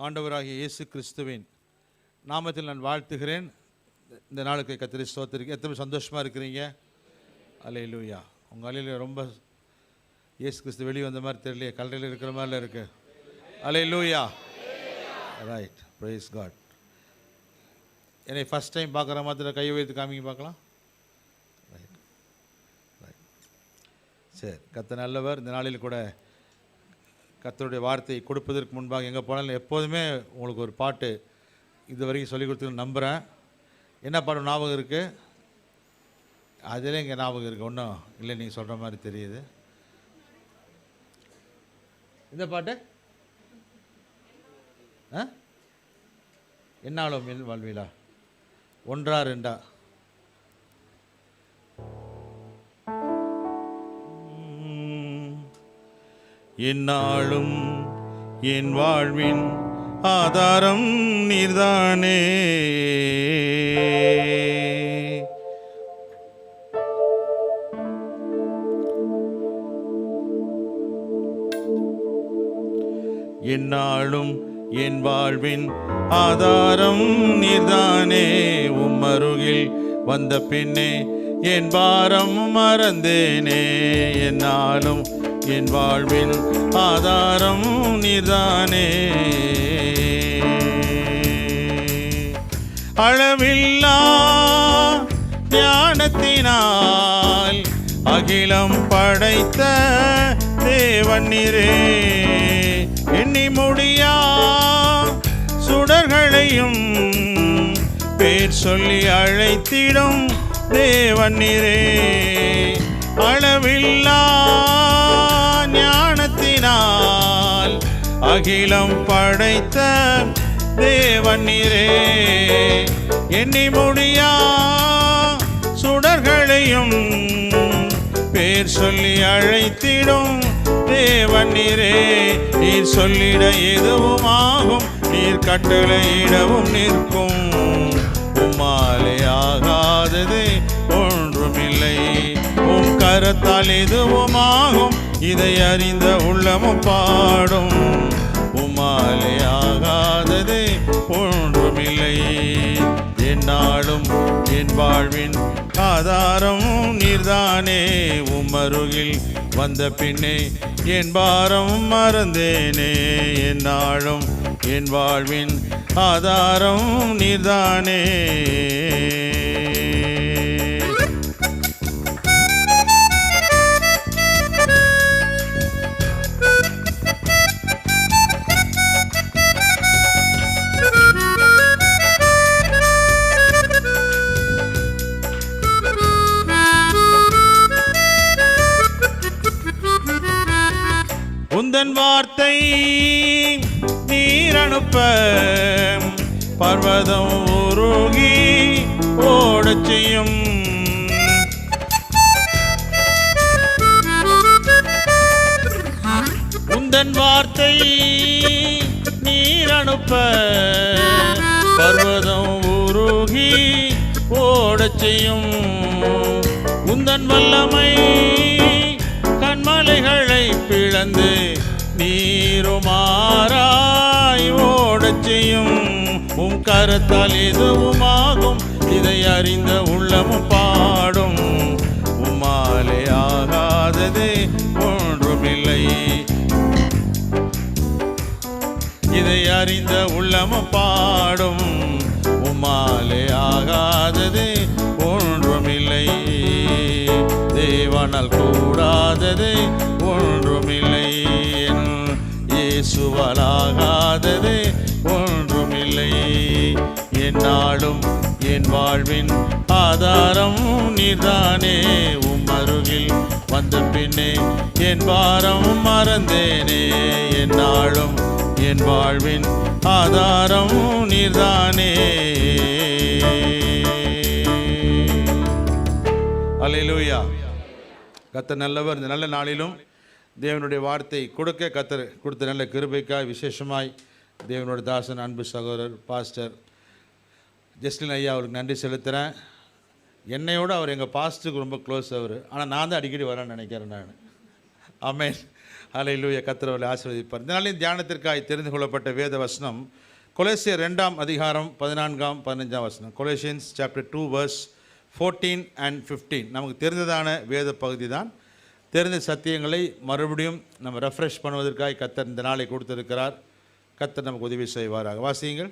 ஆண்டவராகிய இயேசு கிறிஸ்துவின் நாமத்தில் நான் வாழ்த்துகிறேன். இந்த நாளுக்கு கர்த்தரை ஸ்தோத்திரிக்கிறேன். எத்தனை சந்தோஷமாக இருக்கிறீங்க? அல்லேலூயா. உங்கள் அலையில் ரொம்ப இயேசு கிறிஸ்து வெளியே வந்த மாதிரி தெரியலையே, கல்லறையில் இருக்கிற மாதிரிலாம் இருக்கு. அல்லேலூயா. Right, praise God. என்னை ஃபஸ்ட் டைம் பார்க்குற மாதிரி கை வைத்து காமிங்க பார்க்கலாம். ரைட் ரைட் சரி. கர்த்தர் நல்லவர். இந்த நாளில் கூட கர்த்தருடைய வார்த்தையை கொடுப்பதற்கு முன்பாக எங்கே போனாலும் எப்போதுமே உங்களுக்கு ஒரு பாட்டு இது வரைக்கும் சொல்லிக் கொடுத்துன்னு நம்புகிறேன். என்ன பாடம் ஞாபகம் இருக்குது? அதிலே இங்கே ஞாபகம் இருக்குது. ஒன்றும் இல்லை, நீங்கள் சொல்கிற மாதிரி தெரியுது. இந்த பாட்டு என்னாலும் என் வாழ்விலா ஒன்றா ரெண்டா? என்னாலும் என் வாழ்வின் ஆதாரம் நீர்தானே, என்னாலும் என் வாழ்வின் ஆதாரம் நீர்தானே. உம்மருகில் வந்த பின்னே என் பாரம் மறந்தேனே. என்னாலும் என் வாழ்வின் ஆதாரம் நீர்தானே. அளவில்லா ஞானத்தினால் அகிலம் படைத்த தேவன் நீரே. எண்ணி முடியா சுடர்களையும் பேர் சொல்லி அழைத்திடும் தேவன் நீரே. அளவில்லா ஞானத்தினால் அகிலம் படைத்த தேவன் நீரே. எண்ணி முடியா சுடர்களையும் பேர் சொல்லி அழைத்திடும் தேவன் நீரே. நீர் சொல்லிட எதுவும் ஆகும், நீர் கட்டளையிடவும் நிற்கும். உம்மாலே ஆகாதது ஒன்றுமில்லை, உம் கரத்தால் எதுவும் ஆகும், இதை அறிந்த உள்ளமும் பாடும். உம்மாலே ஆகாதது ஒன்றுமில்லை. என்னாலும் என் வாழ்வின் ஆதாரம் நீர்தானே. உம்மருகில் வந்த பின்னே என் பாரம் மறந்தேனே. என்னாலும் என் வாழ்வின் ஆதாரம் நீர்தானே. உந்தன் வார்த்தை நீர் அனுப்ப பர்வதம் உருகி ஓடச் செய்யும். உந்தன் வார்த்தை நீர் அனுப்ப பர்வதம் உருகி ஓடச் செய்யும். உந்தன் வல்லமை கண்மலைகளை பிளந்து நீருமாறாய் ஓடச் செய்யும். உம் கரத்தால் எதுவும் ஆகும், இதை அறிந்த உள்ளமும் பாடும். உம்மாலே ஆகாதது ஒன்றுமில்லை, இதை அறிந்த உள்ளமும் பாடும். உம்மாலே ஆகாதது ஒன்றுமில்லை, தேவனால் கூடாதது ஒன்றுமில்லை. இயேசுவால் ஆகாதது ஒன்றுமில்லை. என்னாலும் என் வாழ்வின் ஆதாரம் நீர்தானே. உம்மருகில் வந்த பின்னே என் பாரம் மறந்தேனே. என்னாலும் என் வாழ்வின் ஆதாரம் நீர்தானே. அல்லேலூயா. கர்த்தர் நல்லவர். இந்த நல்ல நாளிலும் தேவனுடைய வார்த்தை கொடுக்க கர்த்தர் கொடுத்த நல்ல கிருபைக்காய் விசேஷமாய் தேவனுடைய தாசன் அன்பு சகோதரர் பாஸ்டர் ஜஸ்டின் ஐயா அவருக்கு நன்றி செலுத்துகிறேன். என்னையோடு அவர் எங்கள் பாஸ்டருக்கு ரொம்ப க்ளோஸ் அவர். ஆனால் நான் தான் அடிக்கடி வரேன்னு நினைக்கிறேன் நான். ஆமென். ஹல்லேலூயா. கர்த்தர் அவர்களை ஆசீர்வதிப்பார். இந்த நாளின் தியானத்திற்காய் தெரிந்து கொள்ளப்பட்ட வேத வசனம் கொலோசியர் 2 அதிகாரம் 14-15 வசனம். Colossians chapter 2 verse 14 and 15. நமக்கு தெரிந்ததான வேத பகுதி தான். தெரிந்த சத்தியங்களை மறுபடியும் நம்ம ரெஃப்ரெஷ் பண்ணுவதற்காக கர்த்தர் இந்த நாளை கொடுத்திருக்கிறார். கர்த்தர் நமக்கு உதவி செய்வாராக. வாசியுங்கள்.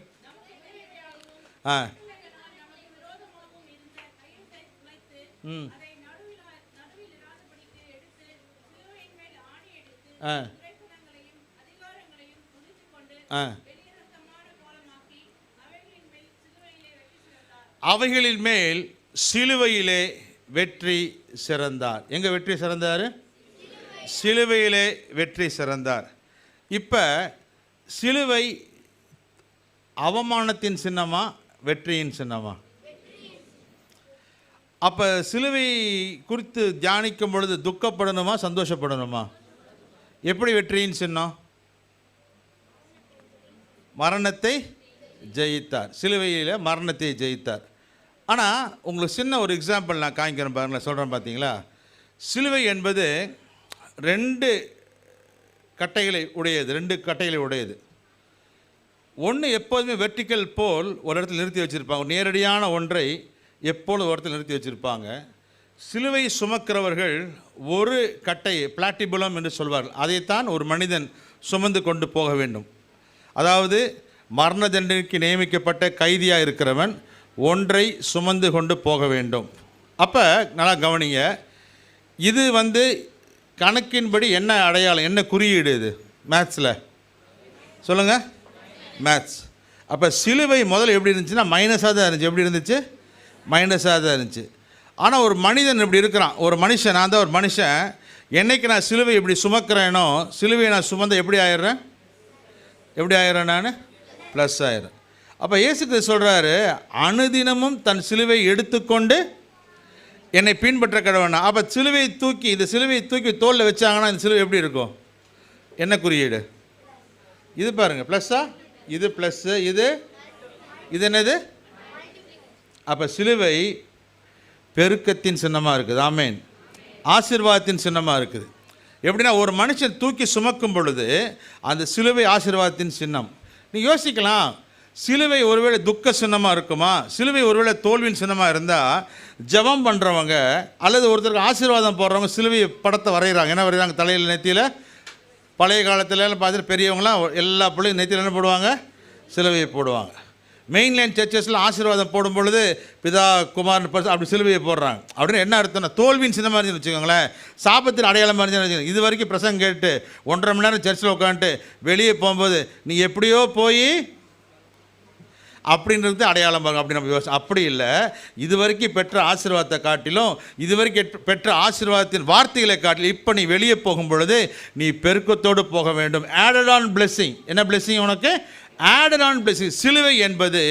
அவைகளின் மேல் சிலுவையிலே வெற்றி சிறந்தார். எங்க வெற்றி சிறந்தார்? சிலுவையிலே வெற்றி சிறந்தார். இப்போ சிலுவை அவமானத்தின் சின்னமா வெற்றியின் சின்னமா? அப்போ சிலுவை குறித்து தியானிக்கும் பொழுது துக்கப்படணுமா சந்தோஷப்படணுமா? எப்படி வெற்றியின் சின்னம்? மரணத்தை ஜெயித்தார். சிலுவையில் மரணத்தை ஜெயித்தார். ஆனால் உங்களுக்கு சின்ன ஒரு எக்ஸாம்பிள் நான் காமிக்கிறேன் பாருங்களேன், சொல்கிறேன் பார்த்தீங்களா? சிலுவை என்பது 2 கட்டைகளை உடையது. ஒன்று எப்போதுமே வெர்டிக்கல் போல் ஒரு இடத்துல நிறுத்தி வச்சுருப்பாங்க. நேரடியான ஒன்றை எப்பொழுது ஒரு இடத்துல நிறுத்தி வச்சுருப்பாங்க. சிலுவை சுமக்கிறவர்கள் ஒரு கட்டையை பிளாட்டிபுலம் என்று சொல்வார்கள். அதைத்தான் ஒரு மனிதன் சுமந்து கொண்டு போக வேண்டும். அதாவது மரண தண்டனைக்கு நியமிக்கப்பட்ட கைதியாக இருக்கிறவன் ஒன்றை சுமந்து கொண்டு போக வேண்டும். அப்போ நல்லா கவனிங்க, இது கணக்கின்படி என்ன அடையாளம், என்ன குறியீடு? இது மேத்ஸில் சொல்லுங்கள், மேத்ஸ். அப்போ சிலுவை முதல்ல எப்படி இருந்துச்சுன்னா மைனஸாக தான் இருந்துச்சு. எப்படி இருந்துச்சு? மைனஸாக தான் இருந்துச்சு. ஆனால் ஒரு மனிதன் இப்படி இருக்கிறான், ஒரு மனுஷன், நான் தான் ஒரு மனுஷன், என்னைக்கு நான் சிலுவை இப்படி சுமக்கிறேனோ, சிலுவையை நான் சுமந்த எப்படி ஆயிடுறேன்? நான் ப்ளஸ் ஆயிடுறேன். அப்போ இயேசு கிறிஸ்து சொல்கிறாரு, அனுதினமும் தன் சிலுவை எடுத்துக்கொண்டு என்னை பின்பற்ற கடவுள்னா. அப்போ இந்த சிலுவையை தூக்கி தோளில் வச்சாங்கன்னா இந்த சிலுவை எப்படி இருக்கும்? என்ன குறியீடு? இது பாருங்கள், ப்ளஸ்ஸா? இது ப்ளஸ்ஸு, இது என்னது? அப்போ சிலுவை பெருக்கத்தின் சின்னமாக இருக்குது. ஆமேன். ஆசீர்வாதத்தின் சின்னமாக இருக்குது. எப்படின்னா ஒரு மனுஷன் தூக்கி சுமக்கும் பொழுது அந்த சிலுவை ஆசீர்வாதத்தின் சின்னம். நீ யோசிக்கலாம், சிலுவை ஒருவேளை துக்க சின்னமாக இருக்குமா? சிலுவை ஒருவேளை தோல்வியின் சின்னமாக இருந்தால் ஜெபம் பண்ணுறவங்க அல்லது ஒருத்தருக்கு ஆசீர்வாதம் போடுறவங்க சிலுவை படத்தை வரைகிறாங்க. என்ன வரைகிறாங்க? தலையில், நெத்தியில். பழைய காலத்துலலாம் பார்த்துட்டு பெரியவங்களாம் எல்லா பிள்ளையும் நெத்தியில் என்ன போடுவாங்க? சிலுவையை போடுவாங்க. மெயின்லைன் சர்ச்சஸில் ஆசீர்வாதம் போடும் பொழுது பிதா, குமாரன், அப்படி சிலுவையை போடுறாங்க. அப்படின்னு என்ன அர்த்தம்னா தோல்வியின் சின்னமாக இருந்துன்னு வச்சுக்கோங்களேன், சாபத்தின் அடையாளமாக இருந்துச்சுன்னு வச்சுக்கோங்க. இது வரைக்கும் பிரசங்கம் கேட்டு 1.5 மணி நேரம் சர்ச்சில் உட்காந்துட்டு வெளியே போகும்போது நீ எப்படியோ போய் அப்படின்றது அடையாளம் பாருங்க. அப்படி நம்ம யோசி, அப்படி இல்லை. இது வரைக்கும் பெற்ற ஆசீர்வாதத்தை காட்டிலும், இது வரைக்கும் பெற்ற ஆசீர்வாதத்தின் வார்த்தைகளை காட்டிலும் இப்போ நீ வெளியே போகும் பொழுது நீ பெருக்கத்தோடு போக வேண்டும். Added on blessing. என்ன பிளெஸிங் உனக்கு? Added on blessing. சிலுவை என்பது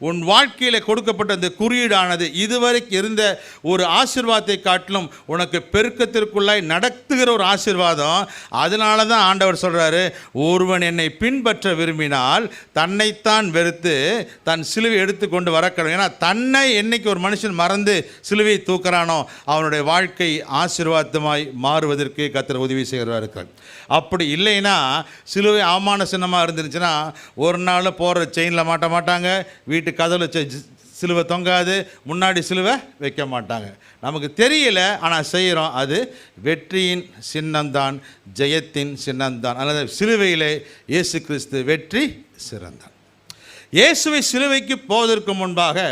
உன் வாழ்க்கையில் கொடுக்கப்பட்ட அந்த குறியீடானது இதுவரைக்கும் இருந்த ஒரு ஆசீர்வாதத்தை காட்டிலும் உனக்கு பெருக்கத்திற்குள்ளாய் நடத்துகிற ஒரு ஆசீர்வாதம். அதனால தான் ஆண்டவர் சொல்கிறாரு, ஒருவன் என்னை பின்பற்ற விரும்பினால் தன்னைத்தான் வெறுத்து தன் சிலுவை எடுத்துக்கொண்டு வரக்கணும். ஏன்னா தன்னை என்னைக்கு ஒரு மனுஷன் மறந்து சிலுவையை தூக்குறானோ அவனுடைய வாழ்க்கை ஆசீர்வாதமாய் மாறுவதற்கு கர்த்தர் உதவி செய்கிறவராக இருக்கிறார். அப்படி இல்லைன்னா சிலுவை அவமான சின்னமாக இருந்துருச்சுன்னா ஒரு நாள் போகிற செயினில் மாட்ட மாட்டாங்க, வீட்டு கதவில் சிலுவை தொங்காது, முன்னாடி சிலுவை வைக்க மாட்டாங்க. நமக்கு தெரியல, ஆனால் செய்கிறோம். அது வெற்றியின் சின்னம்தான், ஜெயத்தின் சின்னம்தான். அல்லது சிலுவையிலே இயேசு கிறிஸ்து வெற்றி சிறந்தார். இயேசுவை சிலுவைக்கு போவதற்கு முன்பாக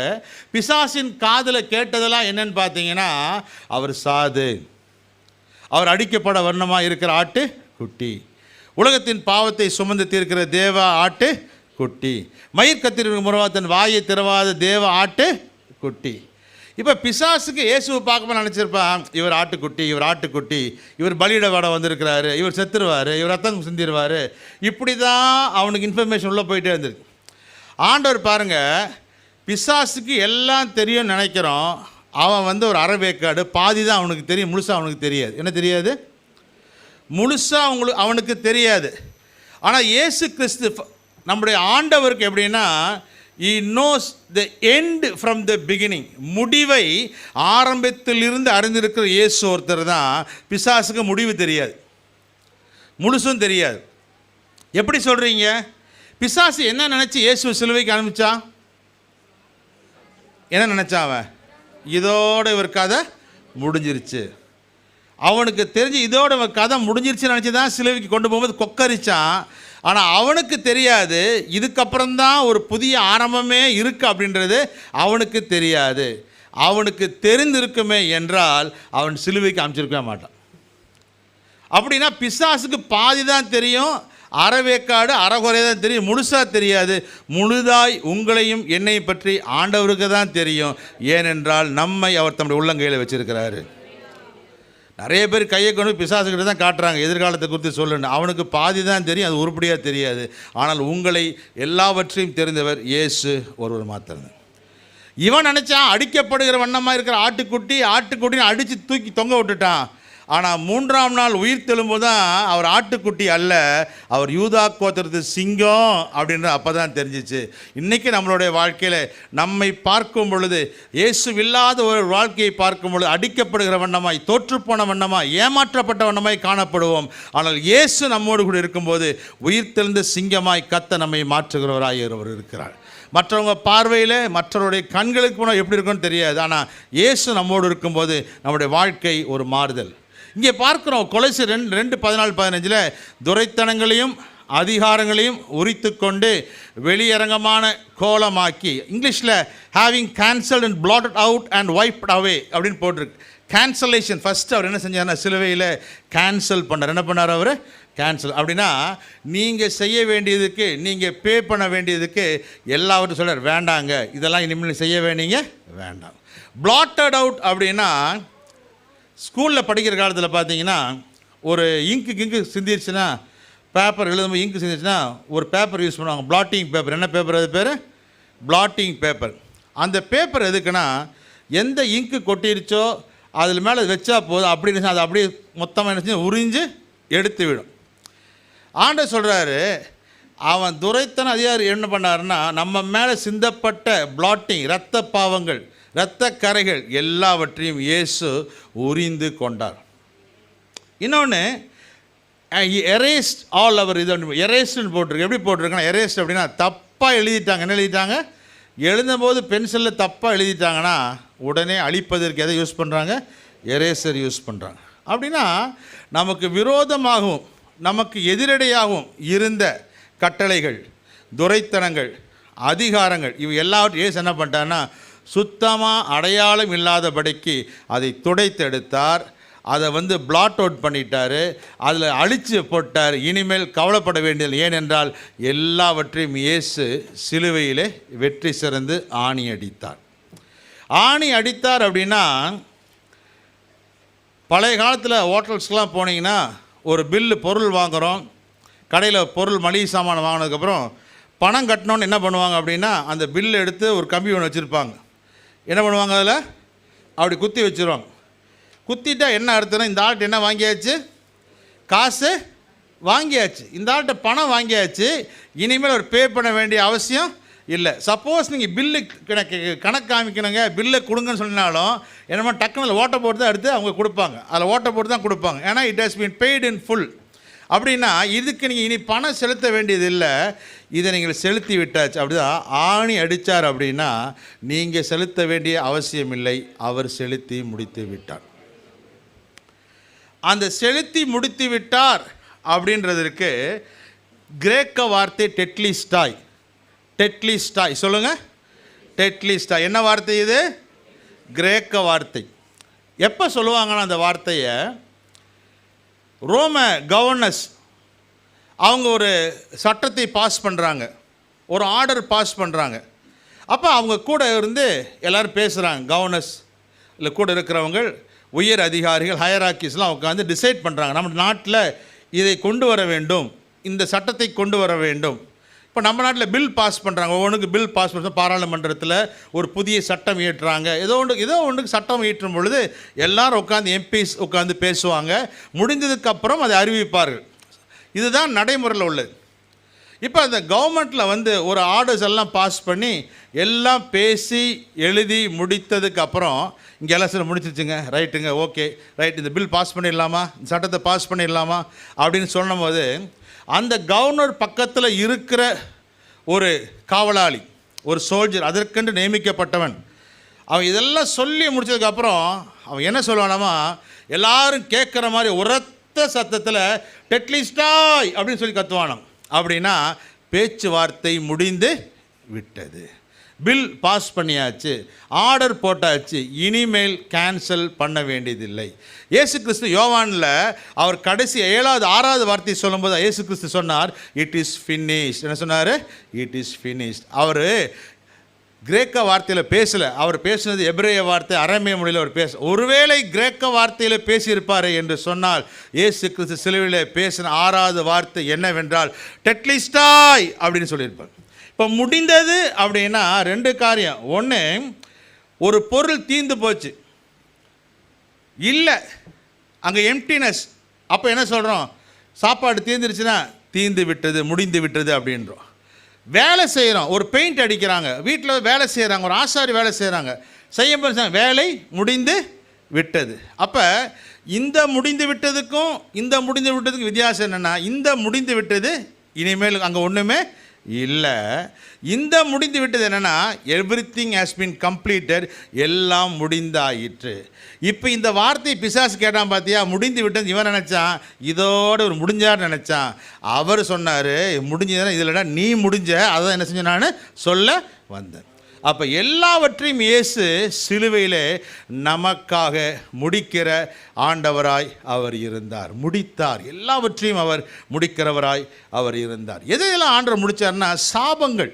பிசாசின் காதில் கேட்டதெல்லாம் என்னன்னு பார்த்தீங்கன்னா, அவர் சாது, அவர் அடிக்கப்பட வண்ணமாக இருக்கிற ஆட்டு குட்டி, உலகத்தின் பாவத்தை சுமந்து தீர்க்கிற தேவ ஆட்டு குட்டி, மயிர் கத்திரிக்கு முறவா தன் வாயை திறவாத தேவ ஆட்டு குட்டி. இப்போ பிசாசுக்கு இயேசுவை பார்க்கும்போது நினச்சிருப்பான், இவர் ஆட்டுக்குட்டி, இவர் பலியிட வட வந்திருக்கிறாரு, இவர் செத்துருவார், இவர் ரத்தம் சிந்திடுவார். இப்படி தான் அவனுக்கு இன்ஃபர்மேஷன் உள்ளே போயிட்டே இருந்திருக்கு. ஆண்டவர் பாருங்கள், பிசாசுக்கு எல்லாம் தெரியும்னு நினைக்கிறோம். அவன் ஒரு அரைவேக்காடு, பாதி தான் அவனுக்கு தெரியும், முழுசாக அவனுக்கு தெரியாது. என்ன தெரியாது? முழுசாக அவனுக்கு தெரியாது. ஆனால் இயேசு கிறிஸ்து நம்முடைய ஆண்டவருக்கு எப்படின்னா, he knows the end from the beginning. முடிவை ஆரம்பத்திலிருந்து அறிந்திருக்கிற இயேசு ஒருத்தர் தான். பிசாசுக்கு முடிவு தெரியாது. முழுசும் தெரியாது. எப்படி சொல்கிறீங்க? பிசாசு என்ன நினச்சி இயேசு சிலுவைக்கு அனுப்பிச்சான்? என்ன நினச்சான் அவன்? இதோட இவர் கதை முடிஞ்சிருச்சு. அவனுக்கு தெரிஞ்சு இதோட இவர் கதை முடிஞ்சிருச்சுன்னு நினச்சி தான் சிலுவைக்கு கொண்டு போகும்போது கொக்கரிச்சான். ஆனால் அவனுக்கு தெரியாது இதுக்கப்புறம்தான் ஒரு புதிய ஆரம்பமே இருக்குது அப்படின்றது அவனுக்கு தெரியாது. அவனுக்கு தெரிந்திருக்குமே என்றால் அவன் சிலுவைக்கு அனுப்பிச்சிருக்கவே மாட்டான். அப்படின்னா பிசாசுக்கு பாதி தான் தெரியும், அறவேக்காடு அறகுறை தான் தெரியும், முழுசாக தெரியாது. முழுதாய் உங்களையும் என்னையும் பற்றி ஆண்டவருக்கு தான் தெரியும். ஏனென்றால் நம்மை அவர் தம்முடைய உள்ளங்கையில் வச்சிருக்கிறாரு. நிறைய பேர் கையை கொண்டு பிசாசுக்கிட்ட தான் காட்டுறாங்க, எதிர்காலத்தை குறித்து சொல்லணும். அவனுக்கு பாதி தான் தெரியும், அது உருப்படியாக தெரியாது. ஆனால் உங்களை எல்லாவற்றையும் தெரிந்தவர் இயேசு ஒருவர் மாத்திரம். இவன் நினச்சான் அடிக்கப்படுகிற வண்ணமாக இருக்கிற ஆட்டுக்குட்டின்னு அடித்து தூக்கி தொங்க விட்டுட்டான். ஆனால் 3ஆம் நாள் உயிர் தெழும்போது தான் அவர் ஆட்டுக்குட்டி அல்ல, அவர் யூதா கோத்திரத்து சிங்கம் அப்படின்ற அப்போ தான் தெரிஞ்சிச்சு. இன்றைக்கி நம்மளுடைய வாழ்க்கையில் நம்மை பார்க்கும் பொழுது, இயேசுவில்லாத ஒரு வாழ்க்கையை பார்க்கும் பொழுது அடிக்கப்படுகிற வண்ணமாய், தோற்றுப்போன வண்ணமாய், ஏமாற்றப்பட்ட வண்ணமாய் காணப்படுவோம். ஆனால் இயேசு நம்மோடு கூட இருக்கும்போது உயிர் தெழுந்த சிங்கமாய் கத்த நம்மை மாற்றுகிறவராய் ஒருவர் இருக்கிறார். மற்றவங்க பார்வையில், மற்றவருடைய கண்களுக்கு போனால் எப்படி இருக்குன்னு தெரியாது. ஆனால் இயேசு நம்மோடு இருக்கும்போது நம்முடைய வாழ்க்கை ஒரு மாறுதல். இங்கே பார்க்குறோம் கொலோசியர் 2:14-15 துரைத்தனங்களையும் அதிகாரங்களையும் உரித்து கொண்டு வெளியரங்கமான கோலமாக்கி, இங்கிலீஷில் having cancelled and blotted out and wiped away அப்படின்னு போட்டிருக்கு. கேன்சலேஷன் ஃபஸ்ட்டு அவர் என்ன செஞ்சார்னா சிலுவையில் கேன்சல் பண்ணார். என்ன பண்ணார் அவர்? கேன்சல். அப்படின்னா நீங்கள் செய்ய வேண்டியதுக்கு, நீங்கள் பே பண்ண வேண்டியதுக்கு எல்லாவற்றும் சொல்கிறார், வேண்டாங்க, இதெல்லாம் இனிமேல் செய்ய வேண்டிங்க வேண்டாம். பிளாட்டட் அவுட் அப்படின்னா ஸ்கூலில் படிக்கிற காலத்தில் பார்த்தீங்கன்னா ஒரு இங்கு சிந்திடுச்சுன்னா, பேப்பர் எழுதும்போது இங்கு சிந்திடுச்சுன்னா ஒரு பேப்பர் யூஸ் பண்ணுவாங்க, பிளாட்டிங் பேப்பர். என்ன பேப்பர் அது பேர்? Blotting paper. அந்த பேப்பர் எதுக்குன்னா, எந்த இங்கு கொட்டிருச்சோ அதில் மேலே வச்சா போதும், அப்படின்னு அது அப்படியே மொத்தமாக என்ன செஞ்சு உறிஞ்சு எடுத்து விடும். ஆண்டவர் சொல்கிறாரு, அவன் துரைத்தன அதிகாரி என்ன பண்ணாருன்னா, நம்ம மேலே சிந்தப்பட்ட பிளாட்டிங், இரத்த பாவங்கள், இரத்த கரைகள் எல்லாவற்றையும் இயேசு உரிந்து கொண்டார். இன்னொன்று, எரேஸ்ட் ஆல் அவர் இது எரேஸ்ட்னு போட்டிருக்கு. எப்படி போட்டிருக்குன்னா, எரேஸ்ட் அப்படின்னா தப்பாக எழுதிட்டாங்க. என்ன எழுதிட்டாங்க? எழுதும்போது பென்சிலில் தப்பாக எழுதிட்டாங்கன்னா உடனே அழிப்பதற்கு எதை யூஸ் பண்ணுறாங்க? எரேசர் யூஸ் பண்ணுறாங்க. அப்படின்னா நமக்கு விரோதமாகவும் நமக்கு எதிரடையாகவும் இருந்த கட்டளைகள், துரைத்தனங்கள், அதிகாரங்கள், இவை எல்லாவற்றையும் இயேசு என்ன பண்ணிட்டார்னா சுத்தமாக அடையாளம் இல்லாதபடிக்கு அதை துடைத்தெடுத்தார். அதை பிளாட் அவுட் பண்ணிட்டார், அதில் அழித்து போட்டார். இனிமேல் கவலைப்பட வேண்டியது. ஏனென்றால் எல்லாவற்றையும் இயேசு சிலுவையிலே வெற்றி சிறந்து ஆணி அடித்தார். ஆணி அடித்தார் அப்படின்னா, பழைய காலத்தில் ஹோட்டல்ஸ்க்கெலாம் போனீங்கன்னா ஒரு பில்லு, பொருள் வாங்குகிறோம், கடையில் பொருள் மளிகை சாமான் வாங்கினதுக்கப்புறம் பணம் கட்டணுன்னு என்ன பண்ணுவாங்க அப்படின்னா, அந்த பில்லு எடுத்து ஒரு கம்பி ஒன்று வச்சுருப்பாங்க. என்ன பண்ணுவாங்க? அதில் அப்படி குத்தி வச்சுருவாங்க. குத்திட்டா என்ன அர்த்தம்னா, இந்த ஆள்கிட்ட என்ன வாங்கியாச்சு? காசு வாங்கியாச்சு, இந்த ஆள்கிட்ட பணம் வாங்கியாச்சு, இனிமேல் ஒரு பே பண்ண வேண்டிய அவசியம் இல்லை. சப்போஸ் நீங்கள் பில்லு கணக்கு காமிக்கணுங்க, பில்லை கொடுங்கன்னு சொன்னாலும் என்னமோ டக்குன்னு ஓட்டை போட்டு தான் எடுத்து அவங்க கொடுப்பாங்க. அதில் ஓட்டை போட்டு தான் கொடுப்பாங்க. ஏன்னா it has been paid in full. அப்படின்னா இதுக்கு நீங்கள் இனி பணம் செலுத்த வேண்டியது இல்லை, இதை நீங்கள் செலுத்தி விட்டாச்சு. அப்படிதான் ஆணி அடித்தார். அப்படின்னா நீங்கள் செலுத்த வேண்டிய அவசியம் இல்லை, அவர் செலுத்தி முடித்து விட்டார். அந்த செலுத்தி முடித்து விட்டார் அப்படின்றதற்கு கிரேக்க வார்த்தை டெட்லிஸ்டாய். டெட்லிஸ்டாய் சொல்லுங்கள். டெட்லிஸ்டாய் என்ன வார்த்தை இது? கிரேக்க வார்த்தை. எப்போ சொல்லுவாங்கன்னா அந்த வார்த்தையை, ரோம கவர்னர்ஸ் அவங்க ஒரு சட்டத்தை பாஸ் பண்ணுறாங்க, ஒரு ஆர்டர் பாஸ் பண்ணுறாங்க. அப்போ அவங்க கூட இருந்து எல்லோரும் பேசுகிறாங்க. கவர்னர்ஸ் இல்லை கூட இருக்கிறவங்க, உயர் அதிகாரிகள், ஹயராக்கிஸ்லாம் உட்காந்து டிசைட் பண்ணுறாங்க, நம்ம நாட்டில் இதை கொண்டு வர வேண்டும், இந்த சட்டத்தை கொண்டு வர வேண்டும். இப்போ நம்ம நாட்டில் பில் பாஸ் பண்ணுறாங்க, ஒவ்வொன்றுக்கு பில் பாஸ் பண்ண பாராளுமன்றத்தில் ஒரு புதிய சட்டம் இயற்றுறாங்க. ஏதோ ஒன்றுக்கு சட்டம் இயற்றும் பொழுது எல்லோரும் உட்காந்து எம்பிஸ் உட்காந்து பேசுவாங்க. முடிந்ததுக்கப்புறம் அதை அறிவிப்பார்கள். இதுதான் நடைமுறையில் உள்ளது. இப்போ அந்த கவர்மெண்ட்டில் ஒரு ஆர்டர்ஸ் எல்லாம் பாஸ் பண்ணி எல்லாம் பேசி எழுதி முடித்ததுக்கு அப்புறம் இங்கே எல்லாம் சில முடிச்சிருச்சுங்க, ரைட்டுங்க, ஓகே ரைட், இந்த பில் பாஸ் பண்ணிடலாமா, இந்த சட்டத்தை பாஸ் பண்ணிடலாமா அப்படின்னு சொன்னும் போது அந்த கவர்னர் பக்கத்தில் இருக்கிற ஒரு காவலாளி, ஒரு சோல்ஜர், அதற்கென்று நியமிக்கப்பட்டவன், அவன் இதெல்லாம் சொல்லி முடிச்சதுக்கப்புறம் அவன் என்ன சொல்லுவானாமா, எல்லாரும் கேட்குற மாதிரி உரத்த சத்தத்தில் டெட்லிஸ்டாய் அப்படின்னு சொல்லி கத்துவானாம். அப்படின்னா பேச்சுவார்த்தை முடிந்து விட்டது, பில் பாஸ் பண்ணியாச்சு, ஆர்டர் போட்டாச்சு, இனிமேல் கேன்சல் பண்ண வேண்டியதில்லை. இயேசு கிறிஸ்து யோவானில் அவர் கடைசி 7வது 6வது வார்த்தை சொல்லும்போது இயேசு கிறிஸ்து சொன்னார், இட் இஸ் ஃபினிஷ்ட். என்ன சொன்னார்? It is finished. அவர் கிரேக்க வார்த்தையில் பேசலை, அவர் பேசினது எபிரேய வார்த்தை, அரேமிய மொழியில் அவர் ஒருவேளை கிரேக்க வார்த்தையில் பேசியிருப்பார் என்று சொன்னால் இயேசு கிறிஸ்து சிலுவையில் பேசின 6வது வார்த்தை என்னவென்றால் டெட்லிஸ்டாய் அப்படின்னு சொல்லியிருப்பார். இப்போ முடிந்தது அப்படின்னா 2 காரியம். ஒன்று, ஒரு பொருள் தீர்ந்து போச்சு, இல்லை அங்கே எம்டினஸ். அப்போ என்ன சொல்கிறோம்? சாப்பாடு தீர்ந்துருச்சுன்னா தீர்ந்து விட்டது, முடிந்து விட்டது அப்படின்றோம். வேலை செய்கிறோம், ஒரு பெயிண்ட் அடிக்கிறாங்க, வீட்டில் வேலை செய்கிறாங்க, ஒரு ஆசாரி வேலை செய்கிறாங்க, செய்ய வேலை முடிந்து விட்டது. அப்போ இந்த முடிந்து விட்டதுக்கும் இந்த முடிந்து விட்டதுக்கும் வித்தியாசம் என்னென்னா, இந்த முடிந்து விட்டது இனிமேல் அங்கே ஒன்றுமே இல்லை. இந்த முடிந்து விட்டது என்னென்னா, எவ்ரிதிங் ஹேஸ் பீன் கம்ப்ளீட்டட், எல்லாம் முடிந்தாயிற்று. இப்போ இந்த வார்த்தை பிசாசு கேட்டான் பார்த்தியா, முடிந்து விட்டது. இவன் நினச்சான் இதோட ஒரு முடிஞ்சார்னு நினச்சான். அவர் சொன்னார் முடிஞ்சதுன்னா இதில்டா நீ முடிஞ்ச, அதான் என்ன செஞ்ச நான் சொல்ல வந்தேன். அப்போ எல்லாவற்றையும் இயேசு சிலுவையிலே நமக்காக முடிக்கிற ஆண்டவராய் அவர் இருந்தார், முடித்தார். எல்லாவற்றையும் அவர் முடிக்கிறவராய் அவர் இருந்தார். எதையெல்லாம் ஆண்டவர் முடித்தார்னா, சாபங்கள்.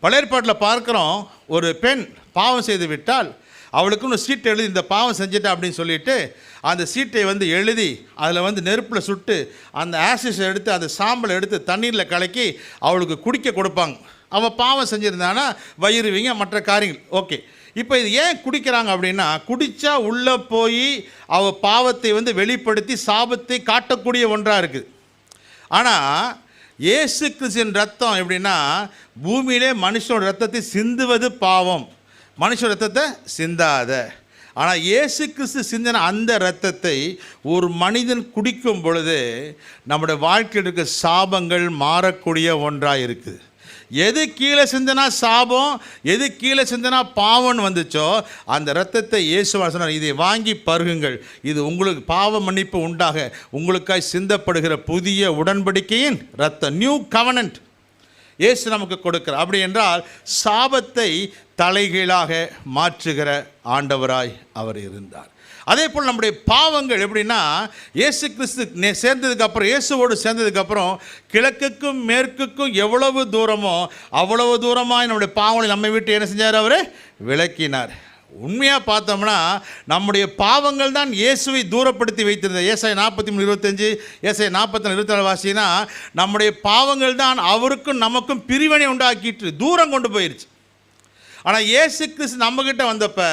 பழைய ஏற்பாட்டில் பார்க்குறோம், ஒரு பெண் பாவம் செய்து விட்டால் அவளுக்குன்னு சீட்டை எழுதி இந்த பாவம் செஞ்சுட்டா அப்படின்னு சொல்லிட்டு அந்த சீட்டை எழுதி அதில் நெருப்பில் சுட்டு அந்த ஆசிஸை எடுத்து அந்த சாம்பலை எடுத்து தண்ணீரில் கலக்கி அவளுக்கு குடிக்க கொடுப்பாங்க. அவள் பாவம் செஞ்சுருந்தானா வயிறுவீங்க, மற்ற காரியங்கள் ஓகே. இப்போ இது ஏன் குடிக்கிறாங்க அப்படின்னா, குடித்தா உள்ளே போய் அவள் பாவத்தை வெளிப்படுத்தி சாபத்தை காட்டக்கூடிய ஒன்றாக இருக்குது. ஆனால் இயேசு கிறிஸ்துவின் ரத்தம் எப்படின்னா, பூமியிலே மனுஷனோட ரத்தத்தை சிந்துவது பாவம், மனுஷ ரத்தத்தை சிந்தாத. ஆனால் இயேசு கிறிஸ்து சிந்தின அந்த இரத்தத்தை ஒரு மனிதன் குடிக்கும் பொழுது நம்முடைய வாழ்க்கையில் இருக்க சாபங்கள் மாறக்கூடிய ஒன்றாக இருக்குது. எது கீழே சிந்தினா சாபம், எது கீழே சிந்தினா பாவம் வந்துச்சோ அந்த இரத்தத்தை இயேசுவார் சொன்னார், இதை வாங்கி பருகுங்கள், இது உங்களுக்கு பாவ மன்னிப்பு உண்டாக உங்களுக்காய் சிந்தப்படுகிற புதிய உடன்படிக்கையின் இரத்தம், நியூ கவனன்ட் இயேசு நமக்கு கொடுக்கிறார். அப்படி என்றால் சாபத்தை தலைகீழாக மாற்றுகிற ஆண்டவராய் அவர் இருந்தார். அதே போல் நம்முடைய பாவங்கள் எப்படின்னா, இயேசு கிறிஸ்து சேர்ந்ததுக்கப்புறம், இயேசுவோடு சேர்ந்ததுக்கப்புறம் கிழக்குக்கும் மேற்குக்கும் எவ்வளவு தூரமோ அவ்வளவு தூரமாக நம்முடைய பாவங்களை நம்மை விட்டு என்ன செஞ்சார்? அவர் விலக்கினார். உண்மையாக பார்த்தோம்னா நம்முடைய பாவங்கள் தான் இயேசுவை தூரப்படுத்தி வைத்திருந்தது. ஏசாயா 43:25, ஏசாயா 44:24 வாசினா, நம்முடைய பாவங்கள் தான் அவருக்கும் நமக்கும் பிரிவினை உண்டாக்கிட்டு தூரம் கொண்டு போயிடுச்சு. ஆனால் இயேசு கிறிஸ்து நம்மக்கிட்ட வந்தப்போ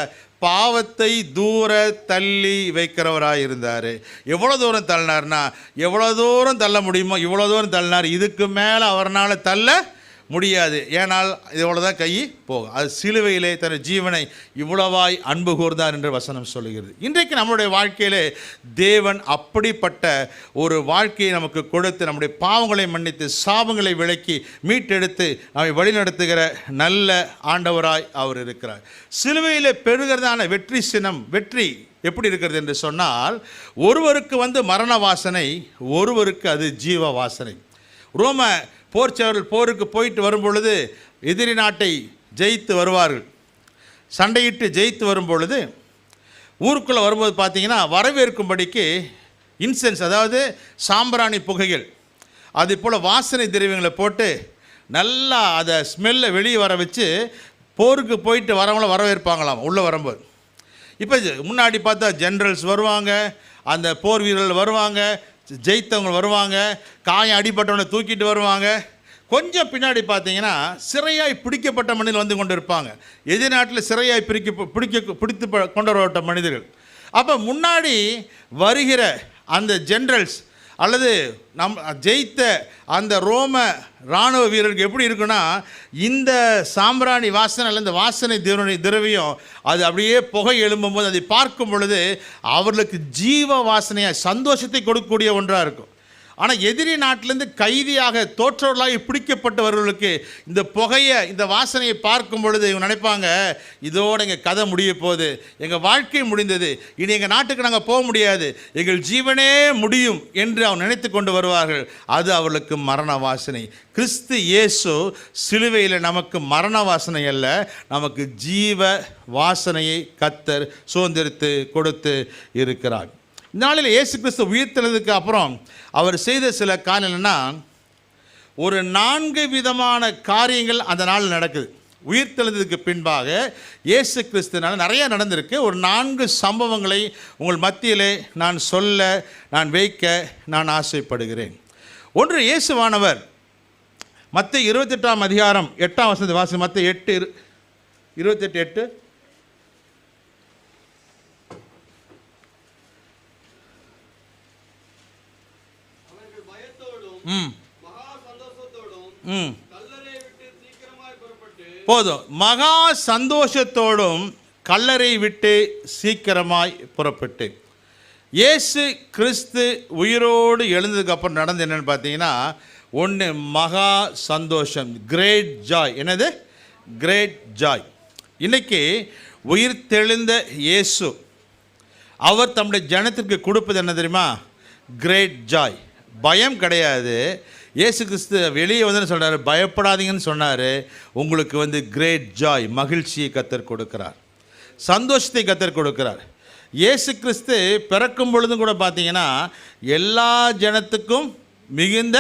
பாவத்தை தூர தள்ளி வைக்கிறவராக இருந்தார். எவ்வளோ தூரம் தள்ளினார்னா, எவ்வளோ தூரம் தள்ள முடியுமோ இவ்வளோ தூரம் தள்ளினார். இதுக்கு மேலே அவரால் தள்ள முடியாது, ஏனால் இவ்வளோதான் கை போகும். அது சிலுவையிலே தன் ஜீவனை இவ்வளவாய் அன்பு கூர்ந்தார் என்று வசனம் சொல்லுகிறது. இன்றைக்கு நம்முடைய வாழ்க்கையிலே தேவன் அப்படிப்பட்ட ஒரு வாழ்க்கையை நமக்கு கொடுத்து நம்முடைய பாவங்களை மன்னித்து சாபங்களை விலக்கி மீட்டெடுத்து நம்மை வழிநடத்துகிற நல்ல ஆண்டவராய் அவர் இருக்கிறார். சிலுவையிலே பெறுகிறதான வெற்றி சின்னம், வெற்றி எப்படி இருக்கிறது என்று சொன்னால், ஒருவருக்கு மரண வாசனை, ஒருவருக்கு அது ஜீவ வாசனை. ரோம போர்ச்சவர்கள் போருக்கு போயிட்டு வரும் பொழுது எதிரி நாட்டை ஜெயித்து வருவார்கள். சண்டையிட்டு ஜெயித்து வரும் பொழுது ஊருக்குள்ளே வரும்போது பார்த்தீங்கன்னா வரவேற்கும்படிக்கு இன்சென்ஸ், அதாவது சாம்பிராணி புகைகள், அது போல் வாசனை திரவியங்களை போட்டு நல்லா அதை ஸ்மெல்லை வெளியே வர வச்சு போருக்கு போயிட்டு வரவங்கள வரவேற்பாங்களாம் உள்ளே வரும்போது. இப்போ முன்னாடி பார்த்தா ஜென்ரல்ஸ் வருவாங்க, அந்த போர் வீரர்கள் வருவாங்க, ஜெயித்தவங்க வருவாங்க, காயம் அடிப்பட்டவனை தூக்கிட்டு வருவாங்க. கொஞ்சம் பின்னாடி பார்த்தீங்கன்னா சிறையாய் பிடிக்கப்பட்ட மனிதர்கள் கொண்டு இருப்பாங்க. எதிர்நாட்டில் சிறையாய் பிடித்து கொண்டு வரப்பட்ட மனிதர்கள். அப்போ முன்னாடி வருகிற அந்த ஜென்ரல்ஸ், அல்லது ஜெயித்த அந்த ரோம இராணுவ வீரருக்கு எப்படி இருக்குன்னா, இந்த சாம்பிராணி வாசனை அல்லது இந்த வாசனை திரவியம் அது அப்படியே புகை எழும்பும்போது அதை பார்க்கும் பொழுது அவர்களுக்கு ஜீவ வாசனையாக சந்தோஷத்தை கொடுக்கக்கூடிய ஒன்றாக இருக்கும். ஆனால் எதிரி நாட்டிலேருந்து கைதியாக தோற்றவர்களாக பிடிக்கப்பட்டவர்களுக்கு இந்த புகையை, இந்த வாசனையை பார்க்கும் பொழுது இவங்க நினைப்பாங்க, இதோடு எங்கள் கதை முடிய போகுது, எங்கள் வாழ்க்கை முடிந்தது, இனி எங்கள் நாட்டுக்கு நாங்கள் போக முடியாது, எங்கள் ஜீவனே முடியும் என்று அவங்க நினைத்து கொண்டு வருவார்கள். அது அவர்களுக்கு மரண வாசனை. கிறிஸ்து இயேசு சிலுவையில் நமக்கு மரண வாசனை அல்ல, நமக்கு ஜீவ வாசனையை கர்த்தர் சுதந்திரித்து கொடுத்து இருக்கிறார். இந்த நாளில் இயேசு கிறிஸ்து உயிர்த்தெழுந்ததுக்கு அப்புறம் அவர் செய்த சில காரியங்கள்னா, ஒரு 4 விதமான காரியங்கள் அந்த நாளில் நடக்குது. உயிர்த்தெழுந்ததுக்கு பின்பாக இயேசு கிறிஸ்துனால நிறைய நடந்திருக்கு. ஒரு 4 சம்பவங்களை உங்கள் மத்தியிலே நான் வைக்க நான் ஆசைப்படுகிறேன். ஒன்று, இயேசுவானவர் மத்தேயு 28ஆம் அதிகாரம் 8ஆம் வசனத்தை வாசி. மத்தேயு 8:28. போதும். மகா சந்தோஷத்தோடும் கல்லறை விட்டு சீக்கிரமாய் புறப்பட்டு. இயேசு கிறிஸ்து உயிரோடு எழுந்ததுக்கு அப்புறம் நடந்து என்னன்னு பார்த்தீங்கன்னா, ஒன்று மகா சந்தோஷம், கிரேட் ஜாய். என்னது? Great joy. இன்னைக்கு உயிர்த்தெழுந்த இயேசு அவர் தம்முடைய ஜனத்திற்கு கொடுப்பது என்ன தெரியுமா? Great joy. பயம் கிடையாது. இயேசு கிறிஸ்து வெளியே வந்து சொல்கிறார், பயப்படாதீங்கன்னு சொன்னார். உங்களுக்கு கிரேட் ஜாய், மகிழ்ச்சியை கர்த்தர் கொடுக்கிறார், சந்தோஷத்தை கர்த்தர் கொடுக்கிறார். இயேசு கிறிஸ்து பிறக்கும் பொழுதும் கூட பார்த்தீங்கன்னா எல்லா ஜனத்துக்கும் மிகுந்த